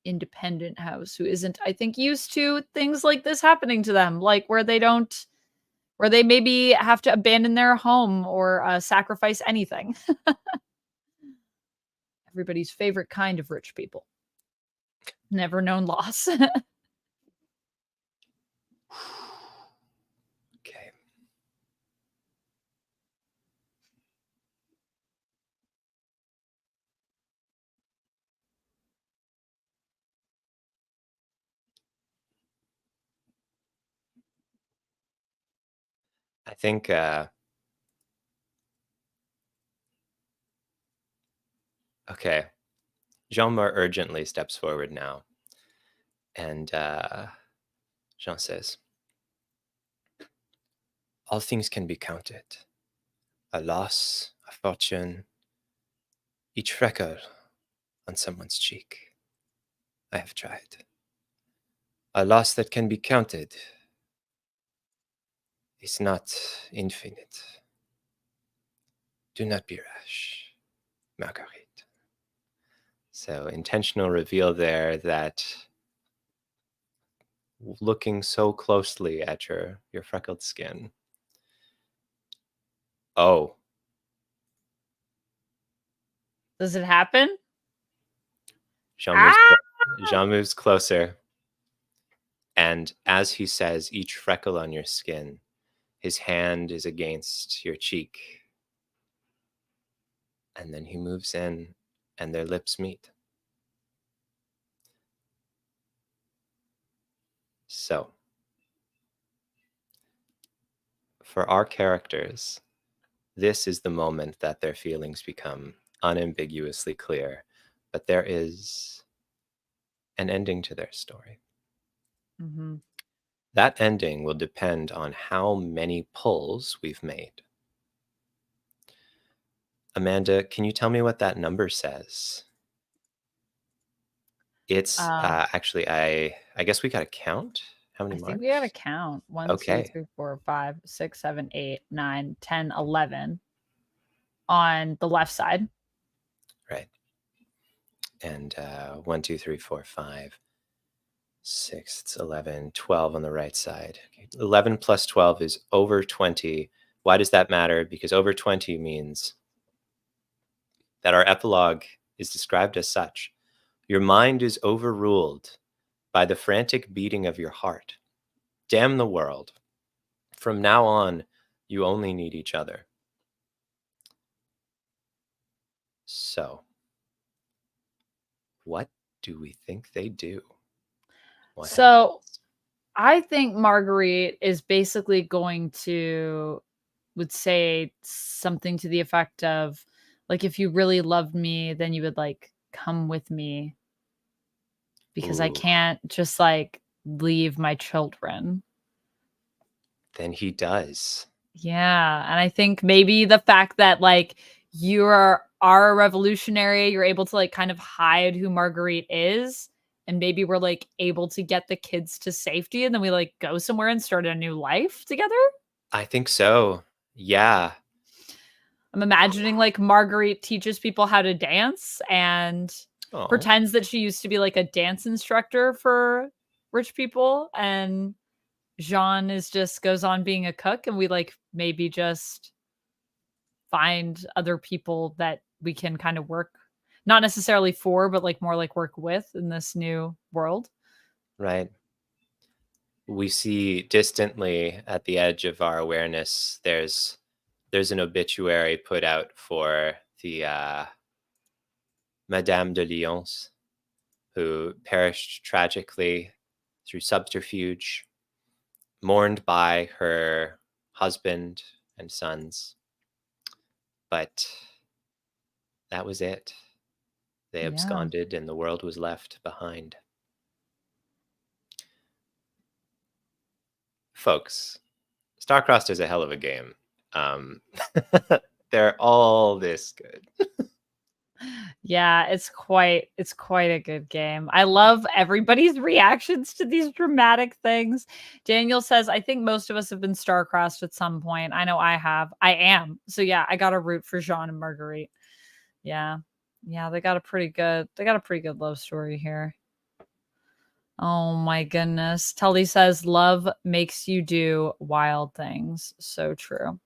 independent house who isn't, I think, used to things like this happening to them, like where they maybe have to abandon their home or sacrifice anything. Everybody's favorite kind of rich people. Never known loss. Okay. I think okay. Jean more urgently steps forward now. And Jean says, all things can be counted. A loss, a fortune, each freckle on someone's cheek. I have tried. A loss that can be counted is not infinite. Do not be rash, Marguerite. So intentional reveal there that looking so closely at your freckled skin. Oh. Does it happen? Jean moves closer. And as he says, each freckle on your skin, his hand is against your cheek. And then he moves in and their lips meet. So, for our characters, this is the moment that their feelings become unambiguously clear, but there is an ending to their story. Mm-hmm. That ending will depend on how many pulls we've made. Amanda, can you tell me what that number says? It's actually, I guess we got to count. How many I marks? think we gotta count. 1, 2, Okay. 3, 4, 5, 6, 7, 8, 9, 10, 11 on the left side. Right. And 1, 2, 3, 4, 5, 6, it's 11, 12 on the right side. Okay. 11 plus 12 is over 20. Why does that matter? Because over 20 means that our epilogue is described as such. Your mind is overruled by the frantic beating of your heart. Damn the world. From now on, you only need each other. So, what do we think they do? What happens? I think Marguerite is basically going to would say something to the effect of, like, if you really loved me, then you would like come with me because I Ooh. can't just like leave my children. Then he does. Yeah, and I think maybe the fact that like you are a revolutionary, you're able to like kind of hide who Marguerite is, and maybe we're like able to get the kids to safety, and then we like go somewhere and start a new life together. I think so. Yeah. I'm imagining like Marguerite teaches people how to dance and Oh. pretends that she used to be like a dance instructor for rich people, and Jean is just goes on being a cook, and we like maybe just find other people that we can kind of work not necessarily for, but like more like work with in this new world. Right. We see distantly at the edge of our awareness, there's an obituary put out for the Madame de Lyons, who perished tragically through subterfuge, mourned by her husband and sons. But that was it. They absconded and the world was left behind. Folks, StarCrossed is a hell of a game. They're all this good. Yeah, it's quite a good game. I love everybody's reactions to these dramatic things. Daniel says, I think most of us have been star-crossed at some point. I know I have. I am. So yeah, I got to root for Jean and Marguerite. Yeah. Yeah, they got a pretty good love story here. Oh my goodness. Tully says love makes you do wild things. So true.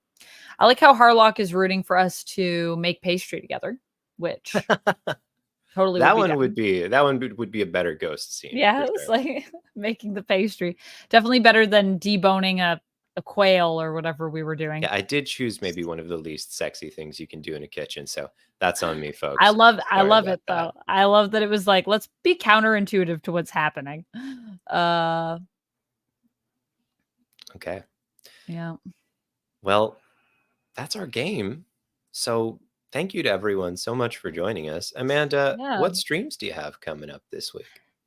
I like how Harlock is rooting for us to make pastry together, which totally would That be one down. would be a better ghost scene for Yeah, it's sure. like making the pastry. Definitely better than deboning a quail or whatever we were doing. Yeah, I did choose maybe one of the least sexy things you can do in a kitchen, so that's on me, I folks. love Sorry about it that. though. I love that it was like, let's be counterintuitive to what's happening. Okay. Yeah. Well, that's our game. So thank you to everyone so much for joining us. Amanda, Yeah. what streams do you have coming up this week?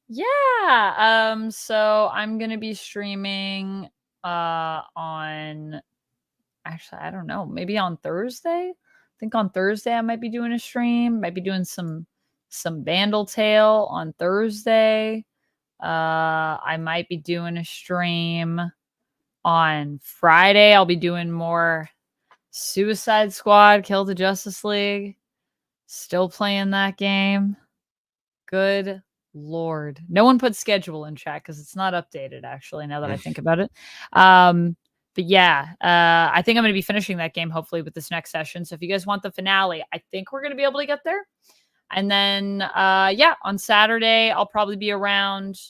Yeah. So I'm gonna be streaming on actually, I don't know, maybe on Thursday. I think on Thursday I might be doing a stream, might be doing some Vandal Tale on Thursday. I might be doing a stream on Friday. I'll be doing more Suicide Squad, Kill the Justice League. Still playing that game. Good Lord. No one put schedule in chat because it's not updated, actually, now that I think about it. But yeah, I think I'm going to be finishing that game hopefully with this next session. So if you guys want the finale, I think we're going to be able to get there. And then, yeah, on Saturday, I'll probably be around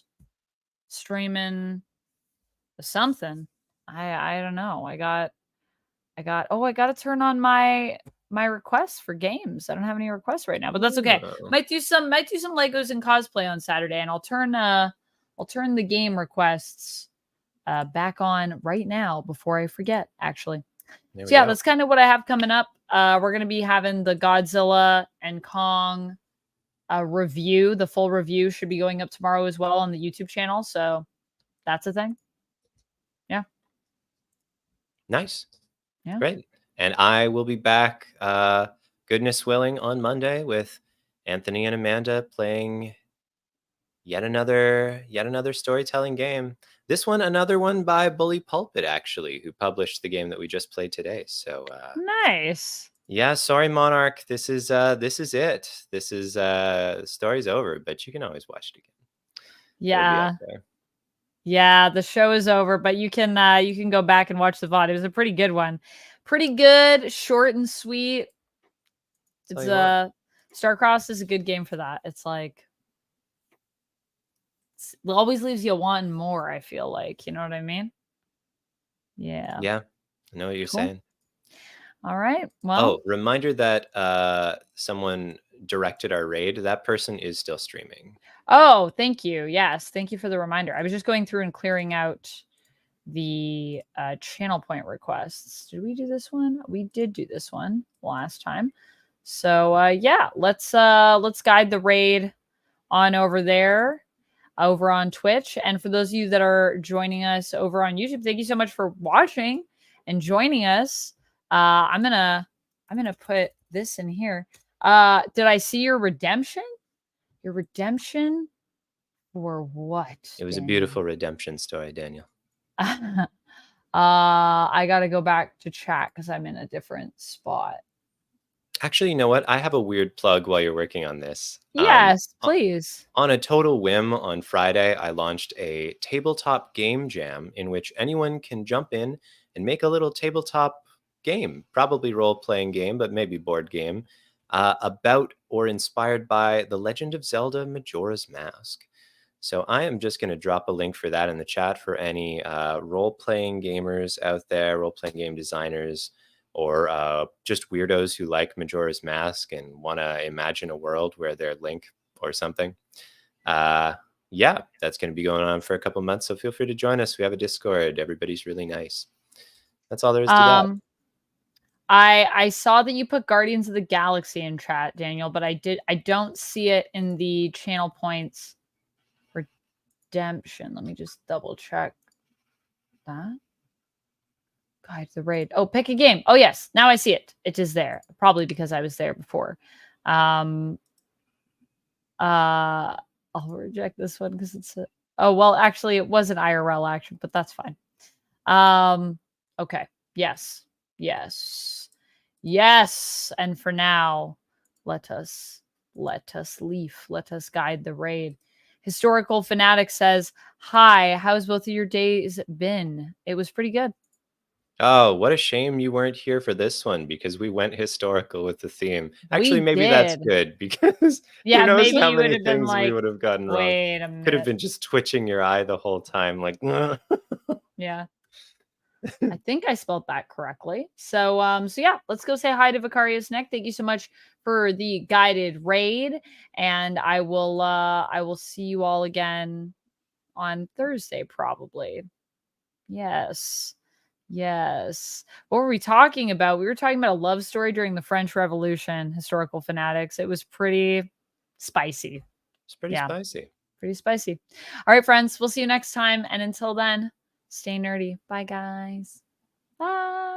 streaming something. I don't know. I got I got to turn on my requests for games. I don't have any requests right now, but that's okay. Oh, Might do some Legos and cosplay on Saturday, and I'll turn the game requests back on right now before I forget, actually. there So we yeah, go. that's kind of what I have coming up. We're gonna be having the Godzilla and Kong review. The full review should be going up tomorrow as well on the YouTube channel. So that's a thing. Yeah. Nice. Yeah. Great. And I will be back, goodness willing, on Monday with Anthony and Amanda playing yet another storytelling game. This one, another one by Bully Pulpit, actually, who published the game that we just played today. So Nice. yeah, sorry, Monarch. This is it. This is the story's over, but you can always watch it again. It'll be up Yeah. there. Yeah, the show is over, but you can go back and watch the VOD. It was a pretty good one. Pretty good, short and sweet. Tell It's you what. Starcross is a good game for that. It's like it always leaves you wanting more, I feel like. You know what I mean? Yeah. Yeah, I know what you're Cool. saying. All right. Oh, Well, reminder that someone directed our raid. That person is still streaming. oh, thank you. Yes, thank you for the reminder. I was just going through and clearing out the channel point requests. Did we do this one? We did do this one last time. So yeah, let's guide the raid on over there over on Twitch. And for those of you that are joining us over on YouTube, thank you so much for watching and joining us. I'm gonna put this in here. Did I see your redemption? Your redemption for what, It was a Daniel? beautiful redemption story, Daniel. I gotta go back to chat because I'm in a different spot. Actually, you know what? I have a weird plug while you're working on this. Yes, please. On a total whim, on Friday, I launched a tabletop game jam in which anyone can jump in and make a little tabletop game, probably role-playing game, but maybe board game, about or inspired by The Legend of Zelda Majora's Mask. So I am just going to drop a link for that in the chat for any role-playing gamers out there, role-playing game designers, or just weirdos who like Majora's Mask and want to imagine a world where they're Link or something. Yeah, that's going to be going on for a couple months. So feel free to join us. We have a Discord. Everybody's really nice. That's all there is to that. I saw that you put Guardians of the Galaxy in chat, Daniel, but I don't see it in the channel points redemption. Let me just double check that. Guide the raid. Oh, pick a game. Oh yes, now I see it. It is there. Probably because I was there before. Um, I'll reject this one because it's a, oh, well, actually it was an IRL action, but that's fine. Okay. Yes. Yes. Yes. And for now, let us leave. Let us guide the raid. Historical Fanatic says, "Hi, how's both of your days been? It was pretty good." Oh, what a shame you weren't here for this one because we went historical with the theme. Actually, We maybe that's did. good because who Yeah, knows maybe how you would many have been things we like, would have gotten wrong. "Wait a Could have minute." been just twitching your eye the whole time, like, Yeah. I think I spelled that correctly. So yeah, let's go say hi to Vicarious Neck. Thank you so much for the guided raid, and I will see you all again on Thursday probably. Yes. Yes. What were we talking about? We were talking about a love story during the French Revolution, Historical Fanatics. It was pretty spicy. it's pretty Yeah, spicy. pretty spicy. All right, friends, we'll see you next time, and until then, stay nerdy. Bye guys. Bye.